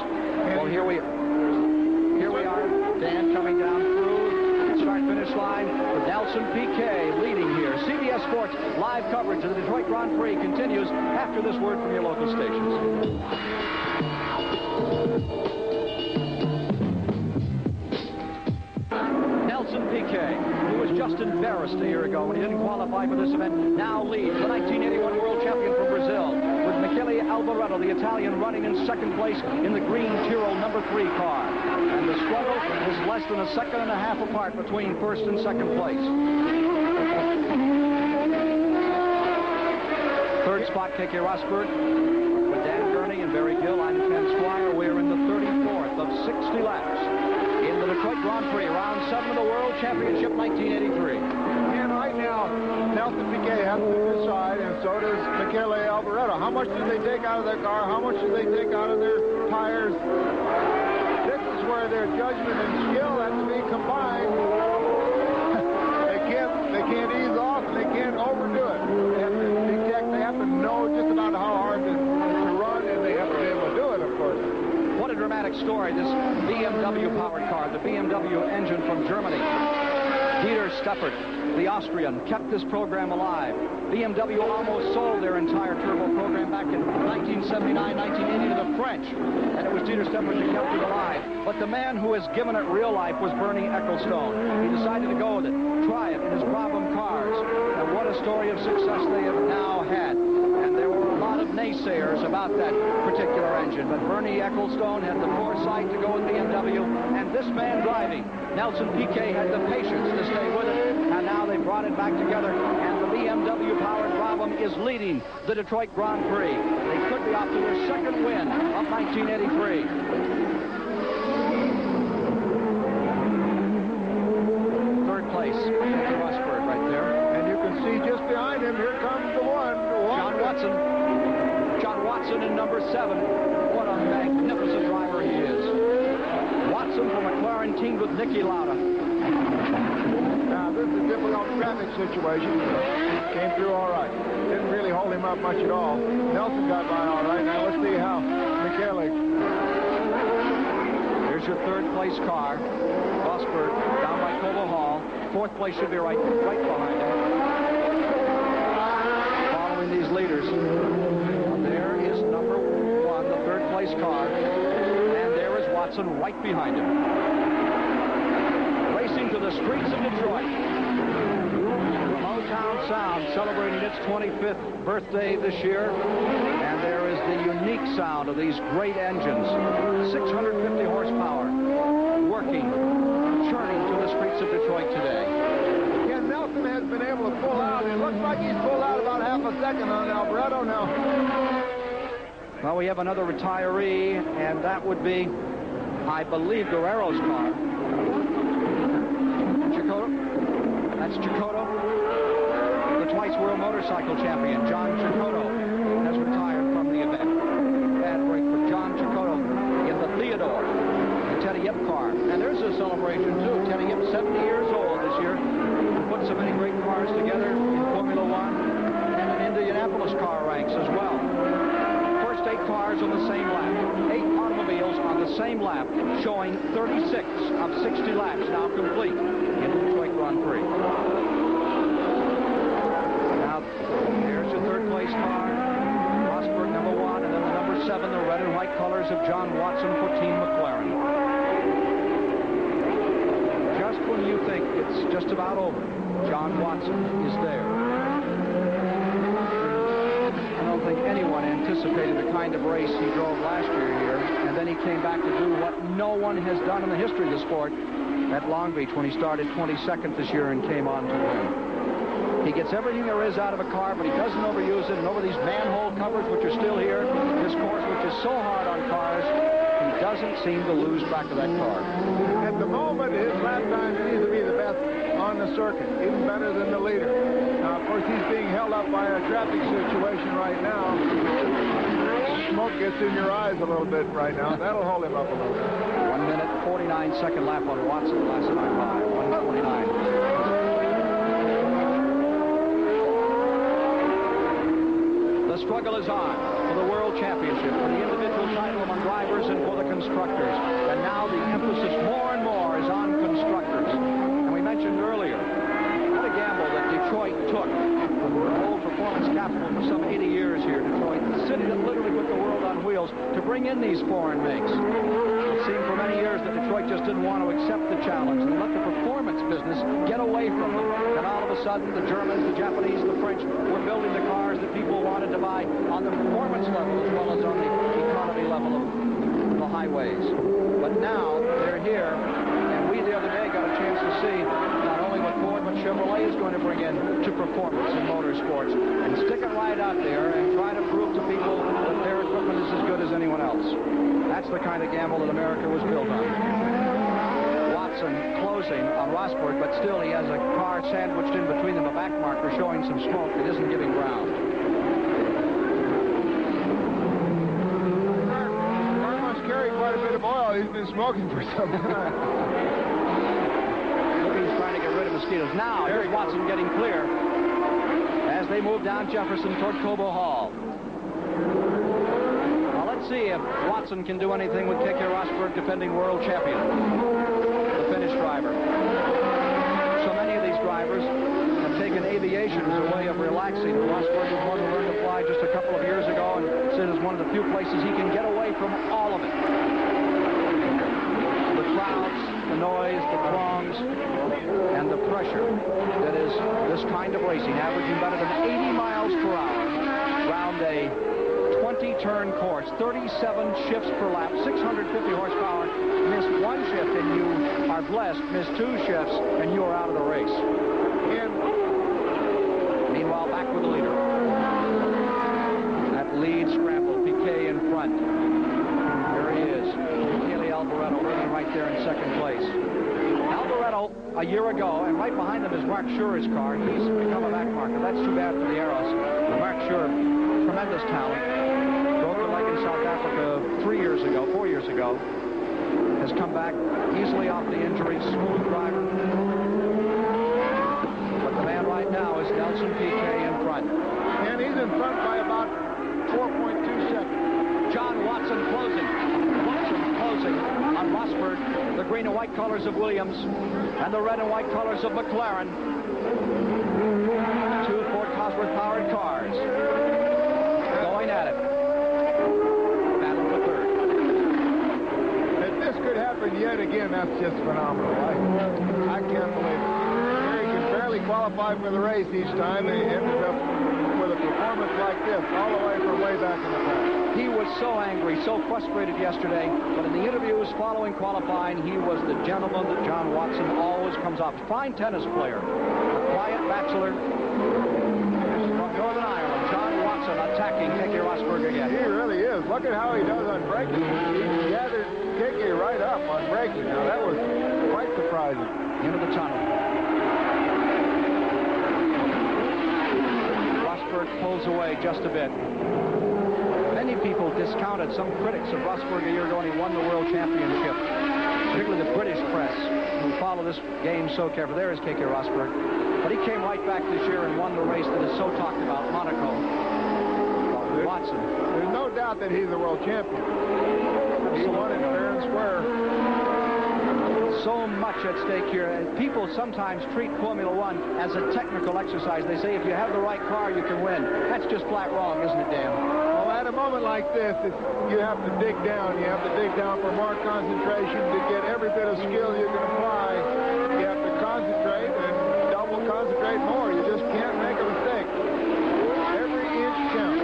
A: Well, here we are. Dan coming down through the start-finish line with Nelson Piquet leading here. CBS Sports live coverage of the Detroit Grand Prix continues after this word from your local stations. Nelson Piquet, who was just embarrassed a year ago when he didn't qualify for this event, now leads the 1981 world champion from Brazil, with Michele Alboreto, the Italian, running in second place in the green Tyrrell number 3 car. And the struggle is less than a second and a half apart between first and second place. Third spot, Keke Rosberg, with Dan Gurney and Barry Gill. I'm Ken Squire. We're in the 34th of 60 laps in the Detroit Grand Prix, round 7 of the World Championship 1983.
B: And right now, Nelson Piquet has to decide, and so does Michele Alboreto. How much do they take out of their car? How much do they take out of their tires? This is where their judgment and skill have to be combined. They can't ease off, and they can't overdo it. They have to know just about how hard to run, and they have to be able to do it, of course.
A: What a dramatic story, this BMW-powered car, the BMW engine from Germany. Dieter Steppert, the Austrian, kept this program alive. BMW almost sold their entire turbo program back in 1979, 1980 to the French, and it was Dieter Steppert that kept it alive. But the man who has given it real life was Bernie Ecclestone. He decided to go with it, try it in his Brabham cars, and what a story of success they have now had. And there were a lot of naysayers about that particular engine, but Bernie Ecclestone had the foresight to go with BMW, and this man driving, Nelson Piquet, had the patience to stay with it, and now they brought it back together, and the BMW-powered Brabham is leading the Detroit Grand Prix. They could be off to their second win of 1983. Third place, Rosberg right there.
B: And you can see just behind him, here comes the one.
A: John Watson. John Watson in number 7. What a magnificent driver he is. Watson from McLaren teamed with Niki Lauda.
B: Now, this is a difficult traffic situation. Came through all right. Didn't really hold him up much at all. Nelson got by all right. Now, let's see how Michele.
A: Here's your third place car. Rosberg down by Cobo Hall. Fourth place should be right behind him. Following these leaders. There is number 1, the third place car. And there is Watson right behind him. Racing to the streets of Detroit. Motown Sound celebrating its 25th birthday this year. And there is the unique sound of these great engines. 650 horsepower working, churning to the streets of Detroit today.
B: Ken Nelson has been able to pull out. It looks like he's pulled out about half a second on Alboreto now.
A: Well, we have another retiree, and that would be, I believe, Guerrero's car. Chicotto. That's Chicotto. The twice world motorcycle champion, John Chicotto, has retired from the event. Bad break for John Chicotto in the Theodore, the Teddy Yip car. And there's a celebration, too. Teddy Yip, 70 years old this year. Put so many great cars together in Formula One and in Indianapolis car ranks as well. First 8 cars on the same lap. 8 automobiles on the same lap, showing 36 of 60 laps now complete in the Detroit Grand Prix. Now, here's your third place car. Rosberg, number 1, and then the number 7, the red and white colors of John Watson for Team McLaren. Just when you think it's just about over, John Watson is there. I don't think anyone anticipated the kind of race he drove last year here, and then he came back to do what no one has done in the history of the sport at Long Beach when he started 22nd this year and came on to win. He gets everything there is out of a car, but he doesn't overuse it, and over these manhole covers, which are still here, this course, which is so hard on cars, he doesn't seem to lose track of that car.
B: At the moment, his lap time seems to be the best on the circuit, even better than the leader. Now, of course, he's being held up by a traffic situation right now. Smoke gets in your eyes a little bit right now. That'll hold him up a little bit.
A: 1 minute, 49-second lap on Watson last time by. 1:49. The struggle is on for the World Championship, for the individual title among drivers and for the constructors. And now the emphasis more and more is on constructors. And we mentioned earlier, what a gamble that Detroit took. The old performance capital for some 80 years here, Detroit. The city that literally put the world on wheels. materials to bring in these foreign makes. It seemed for many years that Detroit just didn't want to accept the challenge and let the performance business get away from them. And all of a sudden, the Germans, the Japanese, the French were building the cars that people wanted to buy on the performance level as well as on the economy level of the highways. But now they're here, and we the other day got a chance to see not only what Ford but Chevrolet is going to bring in to performance in motorsports, and stick it right out there and try to prove to people that their equipment is as good as anyone else. That's the kind of gamble that America was built on. Watson closing on Rosberg, but still he has a car sandwiched in between them, a back marker showing some smoke that isn't giving ground.
B: Carry quite a bit of oil. He's been smoking for some time.
A: He's trying to get rid of mosquitoes. Now, here's Watson getting clear as they move down Jefferson toward Cobo Hall. Now, let's see if Watson can do anything with Keke Rosberg, defending world champion, the Finnish driver. So many of these drivers have taken aviation as a way of relaxing. Rosberg was one who learned to fly just a couple of years ago and said it's one of the few places he can get away from all of it. The crowds, the noise, the throngs, and the pressure that is this kind of racing, averaging better than 80 miles per hour around a 20-turn course, 37 shifts per lap, 650 horsepower. Miss one shift and you are blessed. Miss two shifts and you are out of the race. And meanwhile, back with the leader. That lead scramble, Piquet in front. Here he is. Haley Alboreto waiting right there in second place. Alboreto, a year ago, and right behind him is Mark Schur's car. He's become a back marker. That's too bad for the Arrows. Mark Schur, tremendous talent. Broke a leg in South Africa 4 years ago. Has come back easily off the injury, smooth driver. But the man right now is Nelson Piquet in front.
B: And he's in front by about 4.2 seconds.
A: John Watson closing. Watson closing on Rosberg, the green and white colors of Williams, and the red and white colors of McLaren. Two Ford Cosworth-powered cars going at it. Battle for third.
B: If this could happen yet again, that's just phenomenal. I can't believe it. He can barely qualify for the race each time, and he ended up with a performance like this all the way from way back in the past.
A: He was so angry, so frustrated yesterday, but in the interviews following qualifying, he was the gentleman that John Watson always comes off. Fine tennis player, a quiet bachelor from Northern Ireland. John Watson attacking Keke Rosberg again.
B: He really is. Look at how he does on braking. He gathered Keke right up on braking. Now, that was quite surprising.
A: Into the tunnel. Rosberg pulls away just a bit. Many people discounted, some critics of Rosberg a year ago when he won the World Championship, particularly the British press, who follow this game so carefully. There is Keke Rosberg. But he came right back this year and won the race that is so talked about, Monaco. Watson.
B: There's no doubt that he's the world champion. He won it fair and square.
A: So much at stake here, and people sometimes treat Formula One as a technical exercise. They say if you have the right car, you can win. That's just flat wrong, isn't it, Dan?
B: Well, at a moment like this, you have to dig down. You have to dig down for more concentration to get every bit of skill you can apply. You have to concentrate and double concentrate more. You just can't make a mistake. Every inch counts.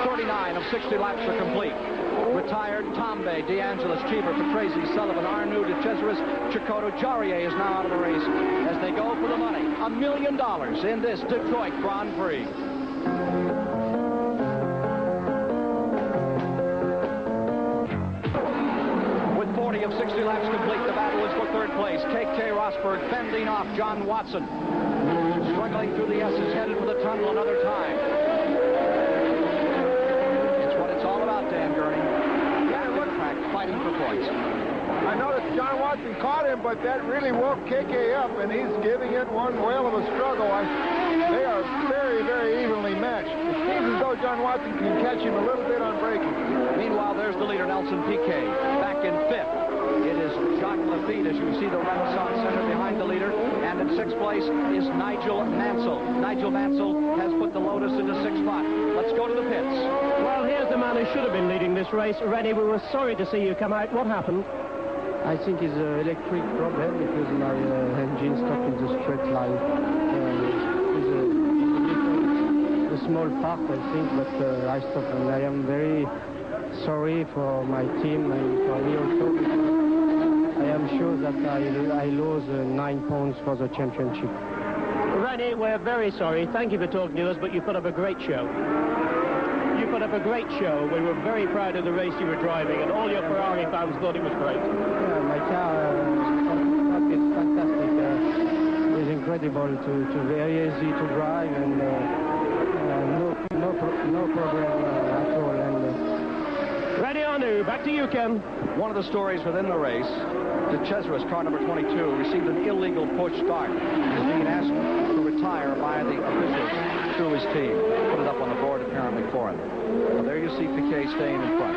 A: 39 of 60 laps are complete. Retired Tombe, DeAngelis, Cheever, Patrese, Sullivan, Arnoux, DeCesaris, Chicotto, Jarier is now out of the race as they go for the money. $1 million in this Detroit Grand Prix. With 40 of 60 laps complete, the battle is for third place. Keke Rosberg fending off John Watson. Struggling through the S's, headed for the tunnel another time. It's what it's all about, Dan Gurney. Fighting for points.
B: I noticed John Watson caught him, but that really woke Keke up, and he's giving it one whale of a struggle. They are very, very evenly matched. It seems as though John Watson can catch him a little bit on braking.
A: Meanwhile, there's the leader, Nelson Piquet, back in fifth. It is Jacques Lafitte, as you see the Renaissance Center behind the leader, and in sixth place is Nigel Mansell. Nigel Mansell has put the Lotus into sixth spot. Let's go to the pits.
D: Well, here's the man who should have been leading this race. Rennie, we were sorry to see you come out. What happened?
L: I think it's an electric problem because my engine stopped in the straight line. It's a small part, I think, but I stopped, and I am very sorry for my team and for me also. I am sure that I lose 9 points for the championship.
D: Rennie, we're very sorry. Thank you for talking to us, but you put up a great show. You put up a great show. We were very proud of the race you were driving, and all your Ferrari fans thought it was great.
L: Yeah, my car is fantastic. It's incredible, very easy to drive, and no problem at all.
D: Ready or new, back to you, Ken.
A: One of the stories within the race, De Cesar's car number 22 received an illegal push start. He's being asked to retire by the officials through his team. Put it up on the board apparently for him. Well, there you see Piquet staying in front.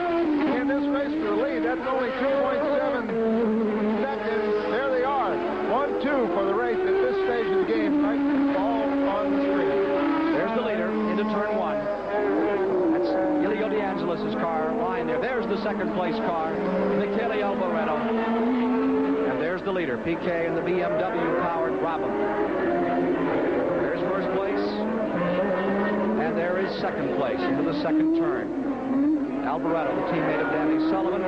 B: In this race for the lead, that's only 2.7 seconds. There they are. 1-2 for the race at this stage of the game. Right, all on the screen.
A: There's the leader into turn 1. That's Ilio De Angelis' car lying there. There's the second place car, Michele Alboreto. And there's the leader, Piquet in the BMW-powered Brabham. There's first place. And there is second place into the second turn. Alboreto, the teammate of Danny Sullivan.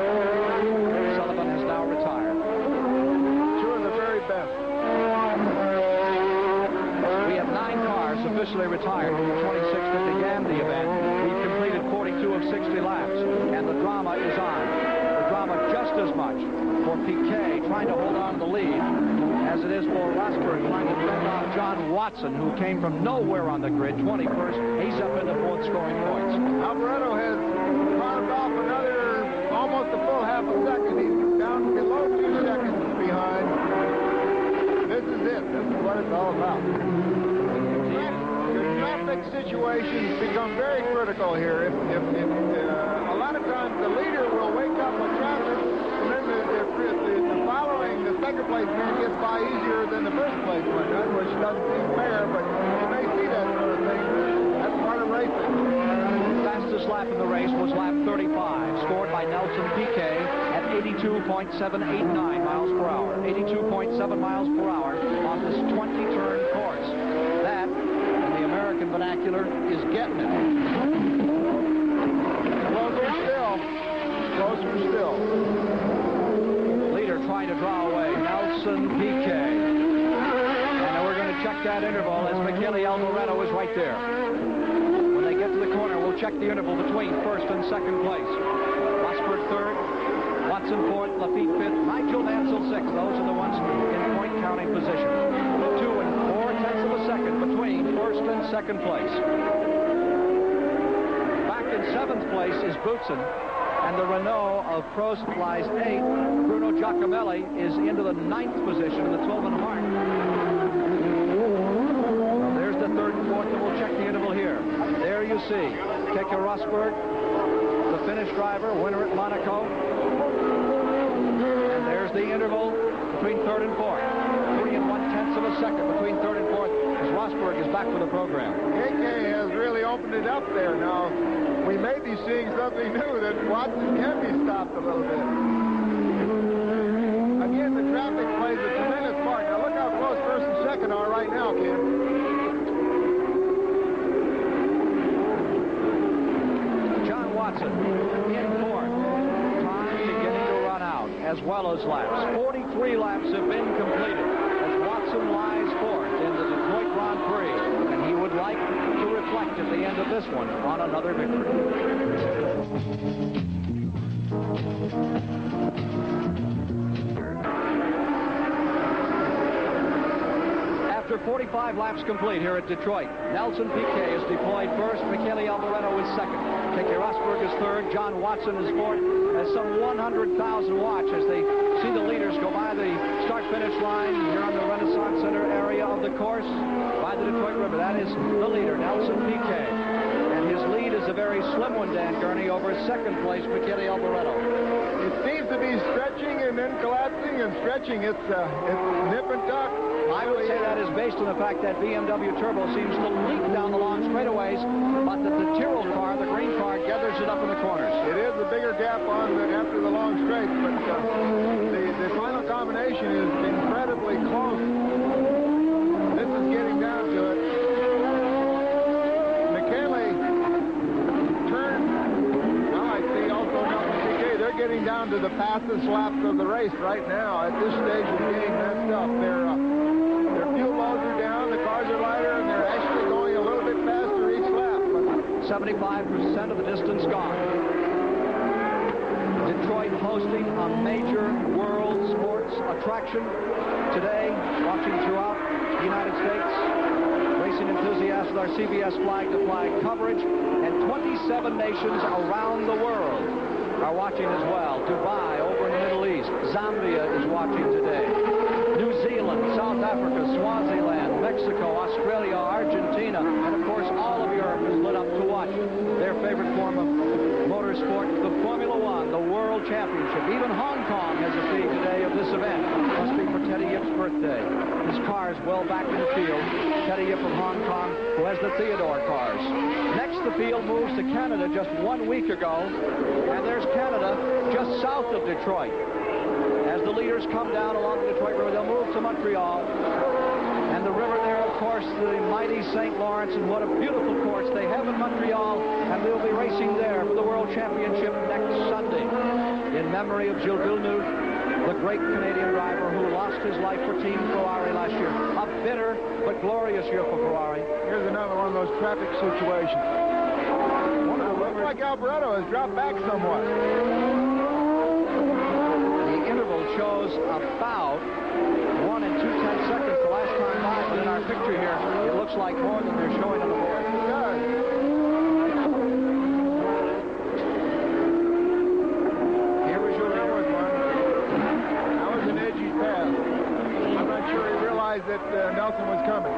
A: Sullivan has now retired.
B: Two of the very best.
A: We have 9 cars officially retired from the 26 that began the event. We've completed 42 of 60 laps, and the drama is on. The drama just as much for Piquet trying to hold on to the lead as it is for Rosberg trying to fend off John Watson, who came from nowhere on the grid, 21st. He's up in the 4th scoring points.
B: Alboreto has carved off another almost a full half a second. He's down below 2 seconds behind. This is it. This is what it's all about. The traffic situations become very critical here. A lot of times the leader will wake up with traffic, and then the following, the second place man gets by easier than the first place one does, which doesn't seem fair, but you may see that sort of thing. That's part of racing.
A: Fastest lap in the race was lap 35, scored by Nelson Piquet at 82.789 miles per hour. 82.7 miles per hour on this 20-turn course. That, in the American vernacular, is getting it.
B: Closer still. Closer still.
A: Leader trying to draw away. Nelson Piquet. And we're going to check that interval as Michele Alboreto is right there. When they get to the corner, we'll check the interval between first and second place. Rosberg 3rd, Watson 4th, Lafitte 5th, Nigel Mansell 6th. Those are the ones in point counting position. 2 and 4 tenths of a second between first and second place. Back in 7th place is Boutsen, and the Renault of Prost lies 8th. Bruno Giacomelli is into the 9th position in the Tolman Hart. Well, there's the 3rd and 4th, and we'll check the interval here. There you see Keke Rosberg, the Finnish driver, winner at Monaco. And there's the interval between 3rd and 4th. 3 and 1/10 of a second between 3rd and 4th as Rosberg is back for the program.
B: KK has really opened it up there now. We may be seeing something new, that Watson can be stopped a little bit. Again, the traffic plays a tremendous part. Now look how close first and second are right now, Ken.
A: John Watson in 4th. Time beginning to run out, as well as laps. 43 laps have been completed as Watson lies 4th in the Detroit Grand Prix, and he would like to reflect at the end of this one on another victory. After 45 laps complete here at Detroit, Nelson Piquet is deployed first, Michele Alboreto is second, Keke Rosberg is third, John Watson is fourth, as some 100,000 watch as they see the leaders go by the start-finish line here on the Renaissance Center area of the course by the Detroit River. That is the leader, Nelson Piquet. And his lead is a very slim one, Dan Gurney, over second place, Michele Alboreto.
B: It seems to be stretching and then collapsing and stretching. It's nip and tuck.
A: I would say that is based on the fact that BMW Turbo seems to leap down the long straightaways, but that the Tyrrell car, the green car, gathers it up in the corners.
B: It is a bigger gap after the long straight, but the final combination is incredibly close. This is getting down to it. McKinley turned. Now I see also Nelson Piquet. They're getting down to the fastest laps of the race right now. At this stage, it's getting messed up. Their fuel loads are down, the cars are lighter, and they're actually going a little bit faster each lap. But
A: 75% of the distance gone. Detroit hosting a major world sports attraction today, watching throughout the United States. Racing enthusiasts with our CBS flag-to-flag coverage, and 27 nations around the world are watching as well. Dubai over in the Middle East. Zambia is watching today. New Zealand, South Africa, Swaziland, Mexico, Australia, Argentina, and of course all of Europe is lit up to watch their favorite form of motorsport, the Formula One, the World Championship. Even Hong Kong has a feed today of this event. Must be for Teddy Yip's birthday. His car is well back in the field. Teddy Yip of Hong Kong, who has the Theodore cars. Next, the field moves to Canada just 1 week ago, and there's Canada just south of Detroit. As the leaders come down along the Detroit River, they'll move to Montreal. And the river there, of course, the mighty St. Lawrence, and what a beautiful course they have in Montreal, and they'll be racing there for the World Championship next Sunday. In memory of Gilles Villeneuve, the great Canadian driver who lost his life for Team Ferrari last year. A bitter but glorious year for Ferrari.
B: here's another one of those traffic situations. Looks like Alboreto has dropped back somewhat.
A: Interval shows about 1 2/10 seconds the last time by, but in our picture here, it looks like more than they're showing on the board.
B: It does.
A: Here was your
B: That was one. That was an edgy pass. I'm not sure he realized that Nelson was coming.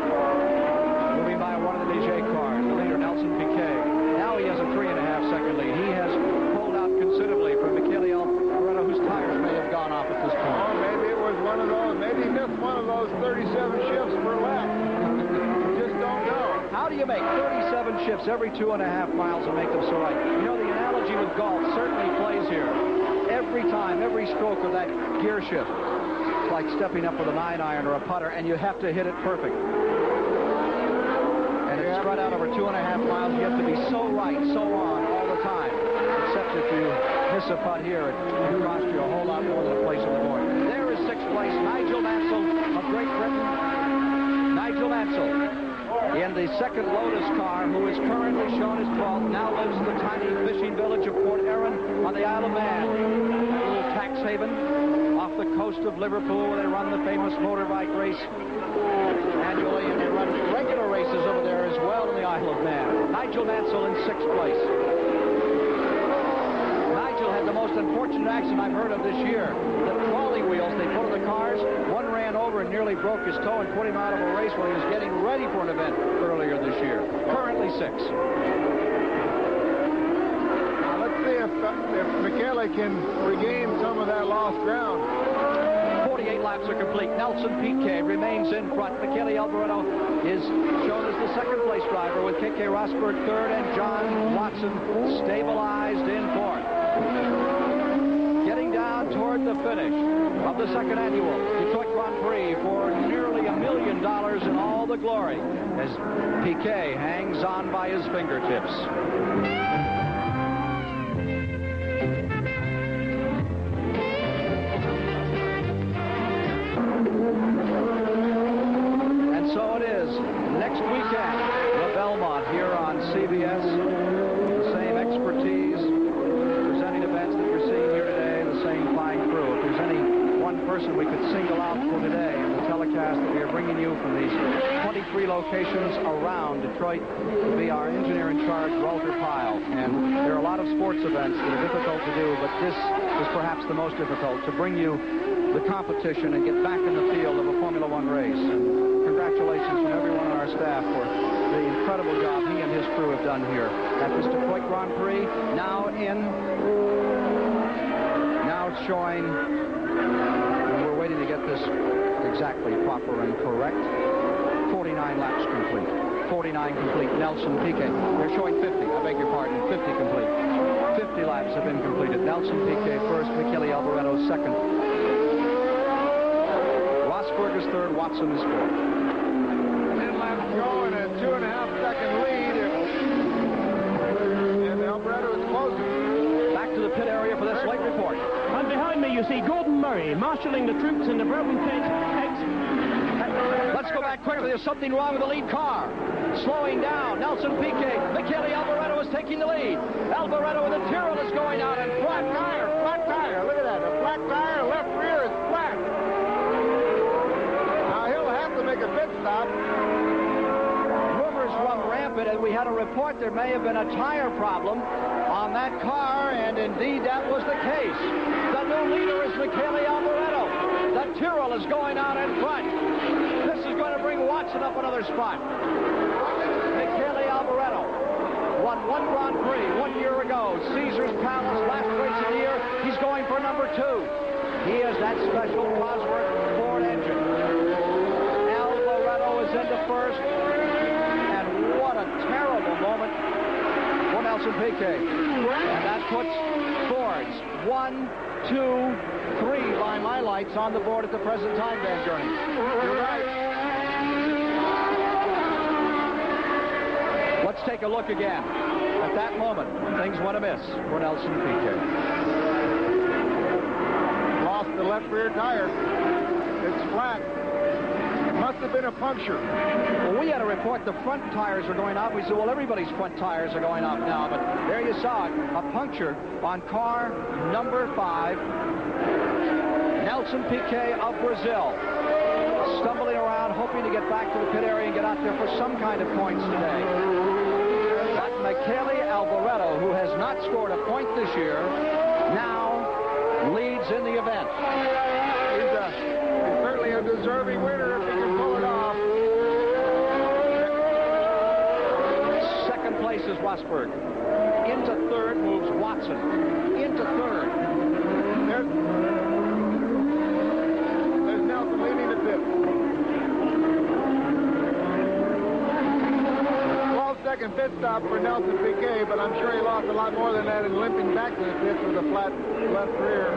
A: Moving by one of the Ligier cars, the leader, Nelson Piquet. Now he has a 3.5 second lead. He has pulled out considerably from Michele Alboreto, whose tires may have gone off at this point.
B: Oh, maybe it was one of those. Maybe he missed one of those 37 shifts per lap. You just don't know.
A: How do you make 37 shifts every 2.5 miles and make them so right? You know, the analogy with golf certainly plays here. Every time, every stroke of that gear shift, it's like stepping up with a 9-iron or a putter, and you have to hit it perfect. And it's spread out over 2.5 miles. You have to be so right, so on all the time. Except if you miss a putt here, it costs you a whole lot more than a place on the board. There is 6th place, Nigel Mansell of Great Britain. Nigel Mansell in the second Lotus car, who is currently shown as 12th, now lives in the tiny fishing village of Port Erin on the Isle of Man. A little tax haven off the coast of Liverpool, where they run the famous motorbike race annually, and they run regular races over there as well in the Isle of Man. Nigel Mansell in 6th place. Nigel had the most unfortunate accident I've heard of this year. The trolley wheels they put on the cars, one ran over and nearly broke his toe and put him out of a race while he was getting ready for an event earlier this year. Currently 6th.
B: Now let's see if Michele can regain some of that lost ground.
A: 48 laps are complete. Nelson Piquet remains in front. Michele Alboreto is shown as the second place driver, with Keke Rosberg third and John Watson stabilized in 4th. Getting down toward the finish of the second annual Detroit Grand Prix for nearly $1 million in all the glory as Piquet hangs on by his fingertips. So it is next weekend, the Belmont here on CBS. The same expertise presenting events that you're seeing here today, the same fine crew. If there's any one person we could single out for today in the telecast that we are bringing you from these 23 locations around Detroit, will be our engineer in charge, Walter Pyle. And there are a lot of sports events that are difficult to do, but this is perhaps the most difficult, to bring you the competition and get back in the field of a Formula One race. And congratulations from everyone on our staff for the incredible job he and his crew have done here at this Detroit Grand Prix. Now it's showing, and we're waiting waiting to get this exactly proper and correct. 49 laps complete. 49 complete. Nelson Piquet. They're showing 50. I beg your pardon. 50 complete. 50 laps have been completed. Nelson Piquet first. Michele Alboreto second. Rosberg is third. Watson is fourth.
B: 10 laps to go and a 2.5-second lead. And Alboreto is closing.
A: Back to the pit area for this late report.
D: And behind me you see Gordon Murray marshalling the troops in the Brabham pit.
A: Let's go back quickly. There's something wrong with the lead car. Slowing down. Nelson Piquet. Michele Alboreto is taking the lead. Alboreto with a Tyrrell is going out and flat tire.
B: Flat tire. Look at that. A flat tire. Left rear is flat. Now he'll have to make a pit stop.
A: Rumors run rampant, and we had a report there may have been a tire problem on that car, and indeed that was the case. The new leader is Michele Alboreto. The Tyrrell is going out in front. This is going to bring Watson up another spot. Michele Alboreto won one Grand Prix 1 year ago. Caesar's Palace, last race of the year. He's going for number 2. He is that special Cosworth Ford engine. Alboreto is into first. And what a terrible moment for Nelson Piquet. And that puts Fords 1, 2, 3 by my lights on the board at the present time, Van Gurney. You're right. Let's take a look again. At that moment, things went amiss for Nelson Piquet.
B: Lost the left rear tire. It's flat. It must have been a puncture.
A: Well, we had a report the front tires were going out. We said, well, everybody's front tires are going out now. But there you saw it, a puncture on car number 5. Nelson Piquet of Brazil. Stumbling around, hoping to get back to the pit area and get out there for some kind of points today. But Michele Alboreto, who has not scored a point this year, now leads in the event.
B: He's certainly a deserving winner if he can pull it off.
A: Second place is Rosberg. Into third moves Watson. Into third.
B: There's Nelson leading the fifth. 12-second pit stop for Nelson Piquet, but I'm sure he lost a lot more than that in limping back to the pit with a flat left rear.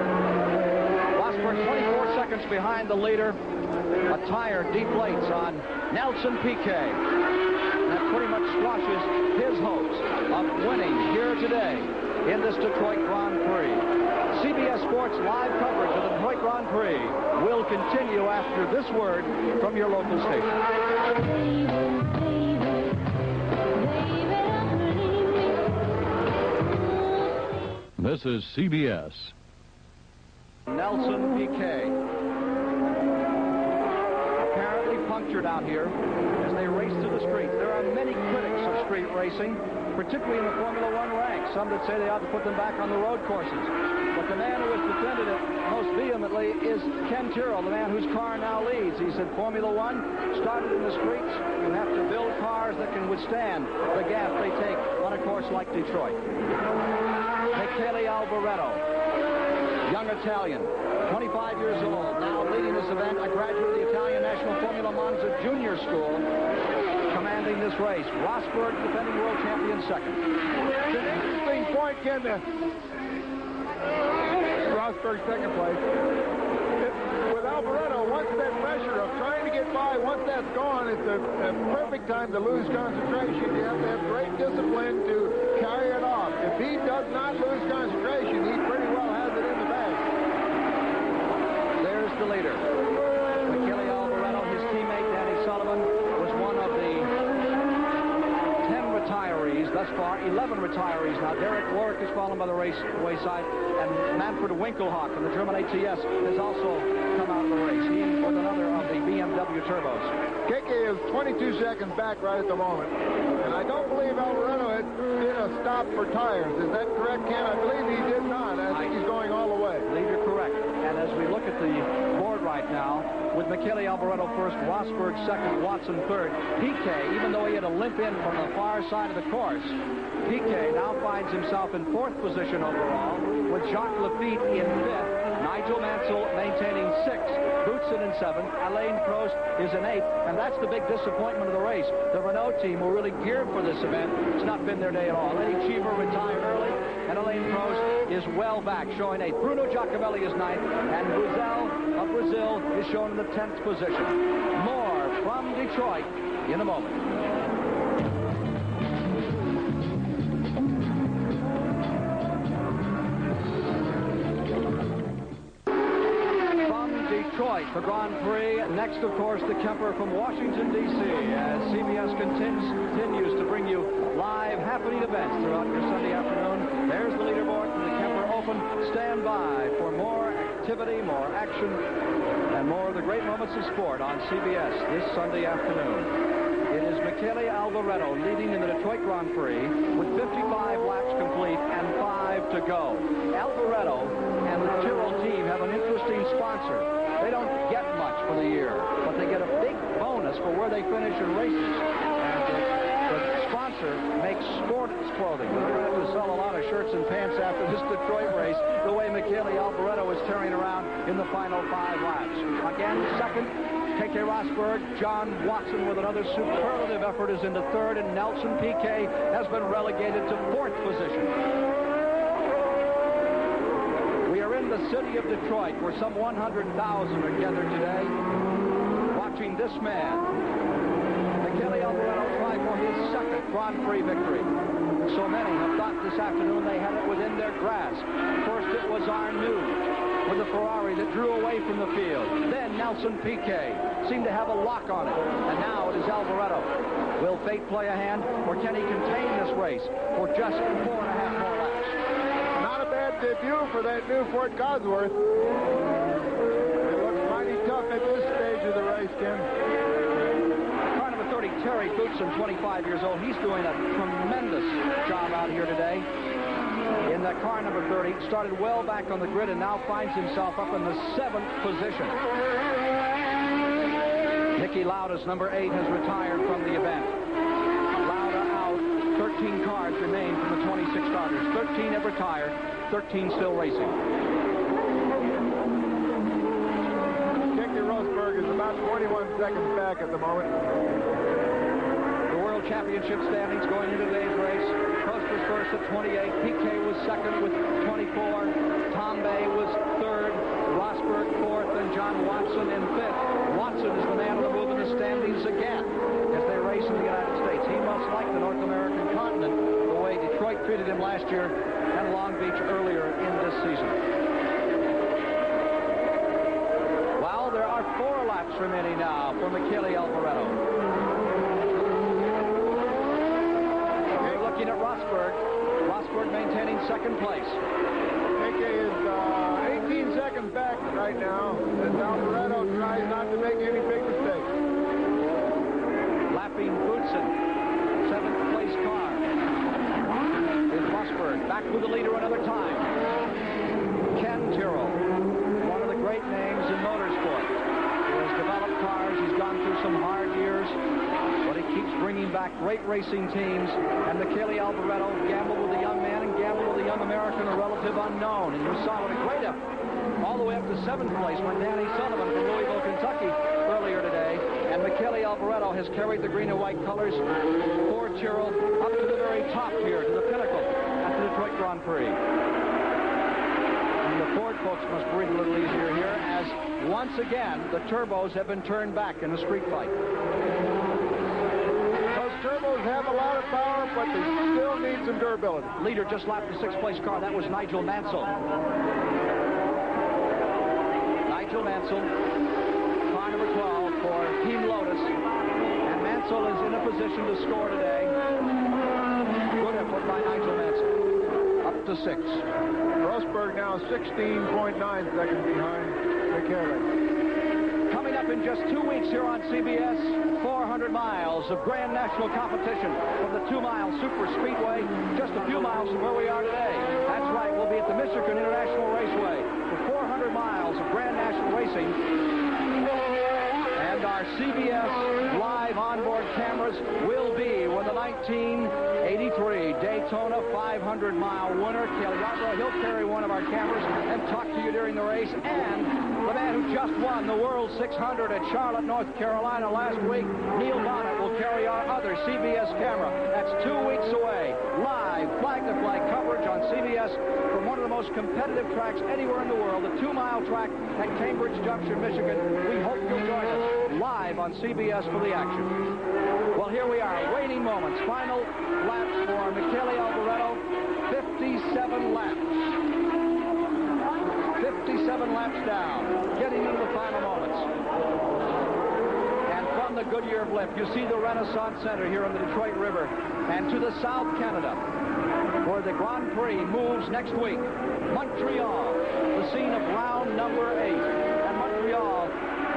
A: Rosberg 24 seconds behind the leader. A tire deflates on Nelson Piquet. That pretty much squashes his hopes of winning here today in this Detroit Grand Prix. CBS Sports live coverage of the Detroit Grand Prix will continue after this word from your local station.
F: This is CBS.
A: Nelson Piquet. Apparently punctured out here as they race through the street. There are many critics of street racing, particularly in the Formula One ranks. Some that say they ought to put them back on the road courses. But the man who has defended it most vehemently is Ken Tyrrell, the man whose car now leads. He said Formula One started in the streets. You have to build cars that can withstand the gap they take on a course like Detroit. Michele Alboreto, young Italian, 25 years old, now leading this event, a graduate of the Italian National Formula Monza Junior School, commanding this race. Rosberg, defending world champion, second.
B: It's an interesting point, Ken. Rosberg second place. With Alboreto, once that pressure of trying to get by, once that's gone, it's a perfect time to lose concentration. You have to have great discipline to carry it off. If he does not lose concentration, he pretty well has it in the bag.
A: There's the leader. Michele Alboreto, his teammate Danny Sullivan, was one of the 10 retirees thus far, 11 retirees now. Derek Warwick has fallen by the wayside, and Manfred Winkelhock from the German ATS has also come out of the race. He was another of the BMW turbos.
B: Keke is 22 seconds back right at the moment. And I don't believe Alboreto did a stop for tires. Is that correct, Ken? I believe he did not. I think he's going all the way.
A: I believe you're correct. And as we look at the board right now, with Michele Alboreto first, Rosberg second, Watson third. Piquet, even though he had a limp in from the far side of the course, Piquet now finds himself in fourth position overall, with Jacques Lafitte in fifth, Nigel Mansell maintaining sixth, Boutsen in seventh, Alain Prost is in eighth, and that's the big disappointment of the race. The Renault team were really geared for this event. It's not been their day at all. Eddie Cheever retired early, and Alain Prost is well back, showing eighth. Bruno Giacomelli is ninth, and Buzel of Brazil is shown in the 10th position. More from Detroit in a moment. Detroit, the Grand Prix. Next, of course, the Kemper from Washington, D.C. as CBS continues to bring you live happening events throughout your Sunday afternoon. There's the leaderboard from the Kemper Open. Stand by for more activity, more action, and more of the great moments of sport on CBS this Sunday afternoon. It is Michele Alboreto leading in the Detroit Grand Prix with 55 laps complete and 5 to go. Alboreto and the Tyrrell team have an interesting sponsor. They don't get much for the year, but they get a big bonus for where they finish in races. And the sponsor makes sports clothing. We're going to have to sell a lot of shirts and pants after this Detroit race, the way Michele Alboreto is tearing around in the final 5 laps. Again, second, Keke Rosberg. John Watson with another superlative effort is into third, and Nelson Piquet has been relegated to fourth position. We are in the city of Detroit, where some 100,000 are gathered today, watching this man, Michele Alboreto, try for his second Grand Prix victory. So many have thought this afternoon they had it within their grasp. First it was Arnoux with the Ferrari that drew away from the field. Then Nelson Piquet seemed to have a lock on it. And now it is Alboreto. Will fate play a hand, or can he contain this race for just 4.5 more laps?
B: Not a bad debut for that new Ford Cosworth. It looks mighty tough at this stage of the race, Ken.
A: Car number 30, Terry Boutsen, 25 years old. He's doing a tremendous job out here today. In the car number 30, started well back on the grid and now finds himself up in the 7th position. Nicky Lauda's number 8 has retired from the event. Lauda out. 13 cars remain from the 26 starters. 13 have retired, 13 still racing.
B: Keke Rosberg is about 21 seconds back at the moment.
A: The World Championship standings going into today's race. Prost was first at 28. Piquet was second with 24. Tambay was third. Rosberg fourth, and John Watson in fifth. Watson is the man on the move in the standings again as they race in the United States. He must like the North American continent the way Detroit treated him last year and Long Beach earlier in this season. Well, there are 4 laps remaining now for Michele Alboreto. We're looking at Rosberg. Rosberg maintaining second place.
B: Keke is 18 seconds back right now as Alboreto tries not to make any big mistakes.
A: Lapping Boutsen, 7th place car. Is Rosberg back with the leader another time. Ken Tyrrell, one of the great names in motorsport. He has developed cars. He's gone through some hard years, but he keeps bringing back great racing teams. And Michele Alboreto gambled with a young man and gambled with a young American, a relative unknown. And you saw what a great effort. All the way up to 7th place when Danny Sullivan from Louisville, Kentucky earlier today. And Michele Alboreto has carried the green and white colors for Tyrrell up to the very top here, to the pinnacle at the Detroit Grand Prix. And the Ford folks must breathe a little easier here as once again the turbos have been turned back in a street fight.
B: Those turbos have a lot of power, but they still need some durability.
A: Leader just lapped the 6th place car. That was Nigel Mansell. Nigel Mansell, car number 12 for Team Lotus. And Mansell is in a position to score today. Good effort by Nigel Mansell. Up to 6.
B: Rosberg now 16.9 seconds behind Michele.
A: Coming up in just 2 weeks here on CBS, 400 miles of Grand National competition from the 2-mile Super Speedway, just a few miles from where we are today. That's right, we'll be at the Michigan International Raceway for 400 miles of Grand National racing and our CBS live onboard cameras will be with the 1983 Daytona 500-mile winner, Cale Yarborough. He'll carry one of our cameras and talk to you during the race. And the man who just won the World 600 at Charlotte, North Carolina last week, Neil Bonnet, will carry our other CBS camera. That's 2 weeks away. Live flag-to-flag coverage on CBS from one of the most competitive tracks anywhere in the world, the 2-mile track at Cambridge Junction, Michigan. We hope you'll join us live on CBS for the action. Well, here we are, waning moments. Final laps for Michele Alboreto. 57 laps. 57 laps down, getting into the final moments. And from the Goodyear blip, you see the Renaissance Center here on the Detroit River. And to the South Canada, where the Grand Prix moves next week. Montreal, the scene of round number 8. And Montreal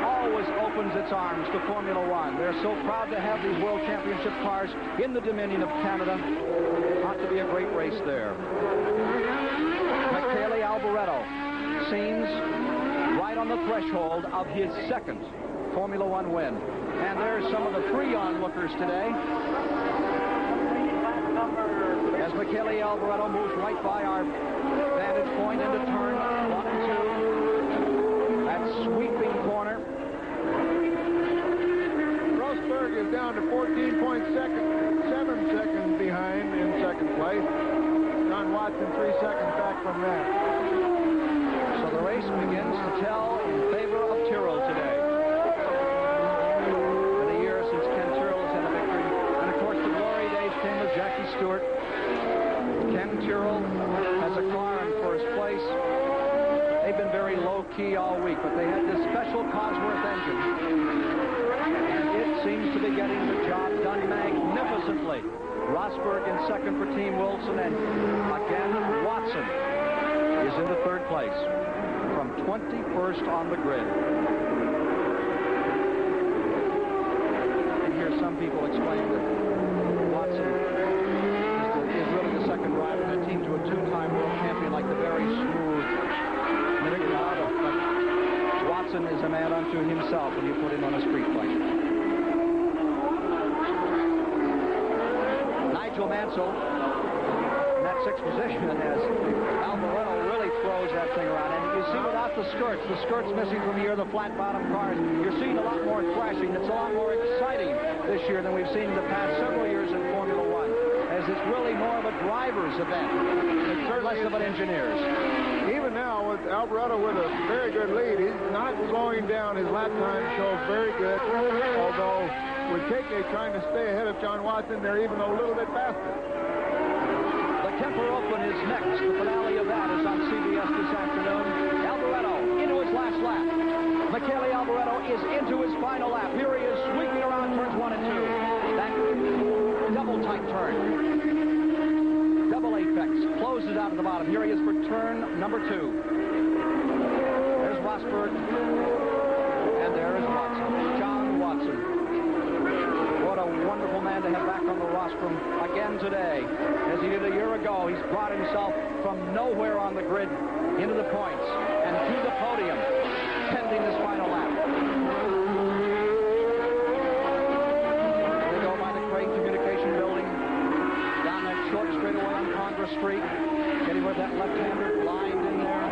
A: always opens its arms to Formula One. They're so proud to have these World Championship cars in the Dominion of Canada. Ought to be a great race there. Michele Alboreto seems right on the threshold of his second Formula One win. And there's some of the free onlookers today. As Michele Alboreto moves right by our vantage point into turn 1 and 2. That sweeping corner.
B: Rosberg is down to 14.7 seconds behind in second place. John Watson 3 seconds back from that.
A: So the race begins to tell in favor of Tyrrell today. Been a year since Ken Tyrrell has had a victory. And of course the glory days came with Jackie Stewart. Ken Tyrrell has a car in first place. They've been very low-key all week, but they had this special Cosworth engine. And it seems to be getting the job done magnificently. Rosberg in second for Team Wilson, and again, Watson is into third place from 21st on the grid. And hear some people explain that Watson is really the second rider in the team to a two-time world champion, like the very smooth Minigado. But Watson is a man unto himself when you put him on a street fight. Nigel Mansell in that sixth position as Alboreto really throws that thing around. And you see without the skirts missing from here, the flat bottom cars, you're seeing a lot more thrashing. It's a lot more exciting this year than we've seen in the past several years in Formula One, as it's really more of a driver's event. It's less of an engineer's.
B: Even now, with Alboreto with a very good lead, he's not slowing down. His lap time shows very good, although with KK trying to stay ahead of John Watson, they're even a little bit faster.
A: The Kemper Open is next. The finale of that is on CBS this afternoon. Alboreto into his last lap. Michele Alboreto is into his final lap. Here he is sweeping around turns 1 and 2. That double tight turn. Double apex. Closes out at the bottom. Here he is for turn number 2. There's Rosberg. And there is Watson. John Watson. What a wonderful man to have back on the rostrum again today. As he did a year ago, he's brought himself from nowhere on the grid into the points and to the podium, pending this final lap. They go by the Crane Communication Building, down that short straightaway on Congress Street, getting with that left-hander blind in there.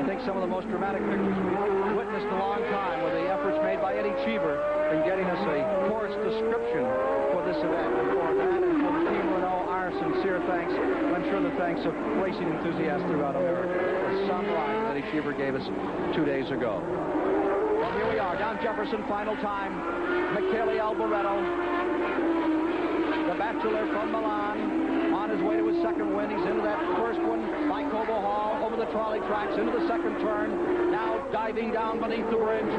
A: I think some of the most dramatic pictures we've witnessed in a long time were the efforts made by Eddie Cheever in getting us a course description for this event. And for that and for the Team Renault, our sincere thanks. And I'm sure the thanks of racing enthusiasts throughout America for some ride that Eddie Cheever gave us 2 days ago. Well, here we are, Don Jefferson, final time. Michele Alboreto, the bachelor from Milan, on his way to his second win. He's into that first one by Cobo Hall, over the trolley tracks, into the second turn, now diving down beneath the bridge.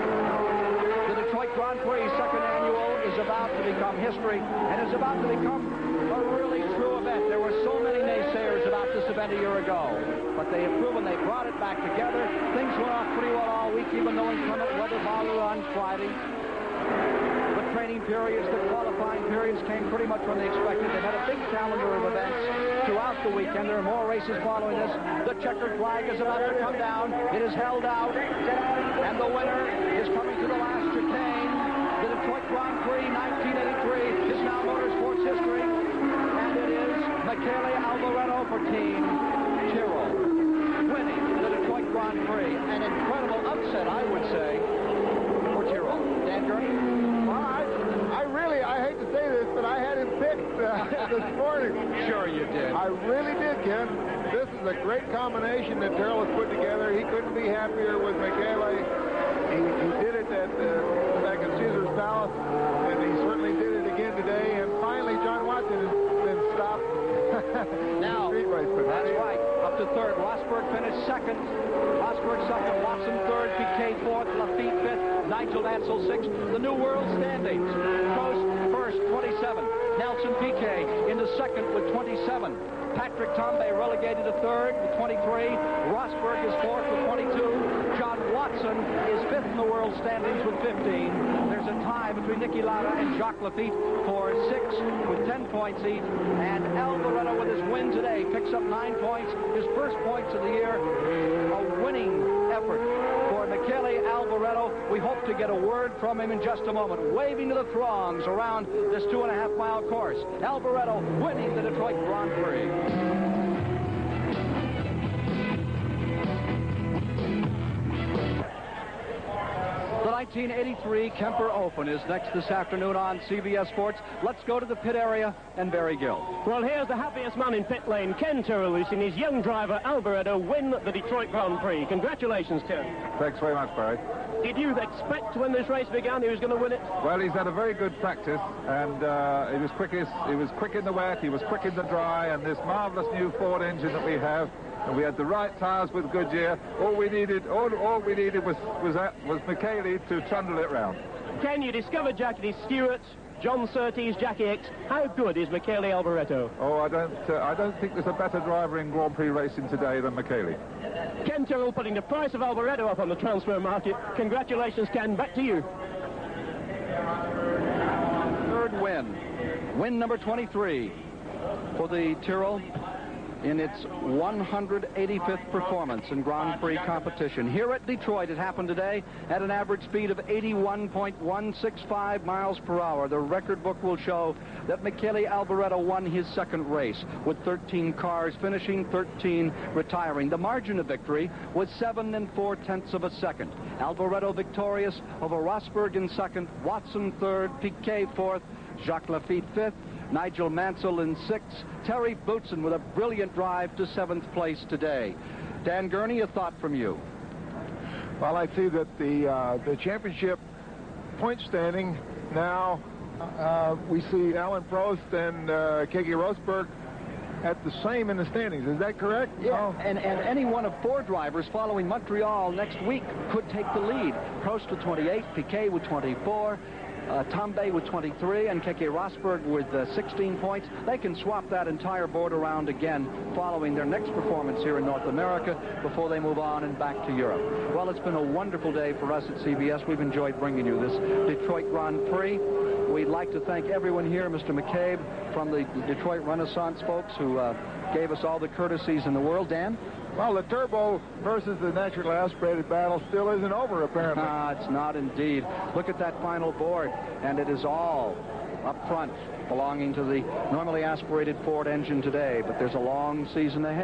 A: The Detroit Grand Prix second annual is about to become history, and is about to become a really true event. There were so many naysayers about this event a year ago, but they have proven they brought it back together. Things went off pretty well all week, even though inclement weather bothered on Friday. The training periods, the qualifying periods came pretty much when they expected. They've had a big calendar of events. throughout the weekend. There are more races following this. The checkered flag is about to come down. It is held out, and the winner is coming to the last chicane. The Detroit Grand Prix 1983 is now motorsports history, and it is Michele Alboreto for Team Tyrrell winning the Detroit Grand Prix. An incredible upset, I would say, for Tyrrell. Dan Gurney?
B: Well, I hate to say this, but I had him picked this morning.
A: Sure you did.
B: I really did, Ken. This is a great combination that Tyrrell has put together. He couldn't be happier with Michele. He did it back at Caesar's Palace, and he certainly did it again today. And finally, John Watson has been stopped.
A: Now, that's right. Up to third. Rosberg finished second. Rosberg second. Watson third. Piquet fourth. Lafitte fifth. Nigel Mansell sixth. The new world standings. Prost first, 27. Nelson Piquet into second with 27. Patrick Tambay relegated to third with 23. Rosberg is fourth with 22. John Watson is fifth in the world standings with 15. There's a tie between Niki Lauda and Jacques Lafitte for sixth with 10 points each. And Alboreto, with his win today, picks up 9 points. His first points of the year. A winning effort for Michele Alboreto. We hope to get a word from him in just a moment. Waving to the throngs around this 2.5-mile course. Alboreto winning the Detroit Grand Prix. The 1983 Kemper Open is next this afternoon on CBS Sports. Let's go to the pit area and Barry Gill.
D: Well, here's the happiest man in pit lane, Ken Tyrrell, who's seen his young driver, Alboreto, win the Detroit Grand Prix. Congratulations, Ken.
B: Thanks very much, Barry.
D: Did you expect when this race began he was going to win it?
B: Well, he's had a very good practice, and he was quick in the wet, he was quick in the dry, and this marvelous new Ford engine that we have, and we had the right tires with Goodyear. All we needed was Michele to trundle it round.
D: Ken, you discovered Jackie Stewart, John Surtees, Jackie X. How good is Michele Alboreto?
B: Oh, I don't think there's a better driver in Grand Prix racing today than Michele.
D: Ken Tyrrell putting the price of Alboreto up on the transfer market. Congratulations, Ken. Back to you.
A: Third win. Win number 23 for the Tyrrell in its 185th performance in Grand Prix competition. Here at Detroit, it happened today at an average speed of 81.165 miles per hour. The record book will show that Michele Alboreto won his second race with 13 cars finishing, 13 retiring. The margin of victory was 7 4/10 of a second. Alboreto victorious over Rosberg in second, Watson third, Piquet fourth, Jacques Lafitte fifth, Nigel Mansell in sixth, Terry Boutsen with a brilliant drive to 7th place today. Dan Gurney, a thought from you.
B: Well, I see that the championship point standing now, we see Alan Prost and Keke Rosberg at the same in the standings. Is that correct?
A: Yeah, and any one of 4 drivers following Montreal next week could take the lead. Prost with 28, Piquet with 24, Tambay with 23, and Keke Rosberg with 16 points. They can swap that entire board around again following their next performance here in North America before they move on and back to Europe. Well, it's been a wonderful day for us at CBS. We've enjoyed bringing you this Detroit Grand Prix. We'd like to thank everyone here, Mr. McCabe from the Detroit Renaissance folks who gave us all the courtesies in the world. Dan?
B: Well, the turbo versus the naturally aspirated battle still isn't over, apparently.
A: It's not indeed. Look at that final board, and it is all up front belonging to the normally aspirated Ford engine today, but there's a long season ahead.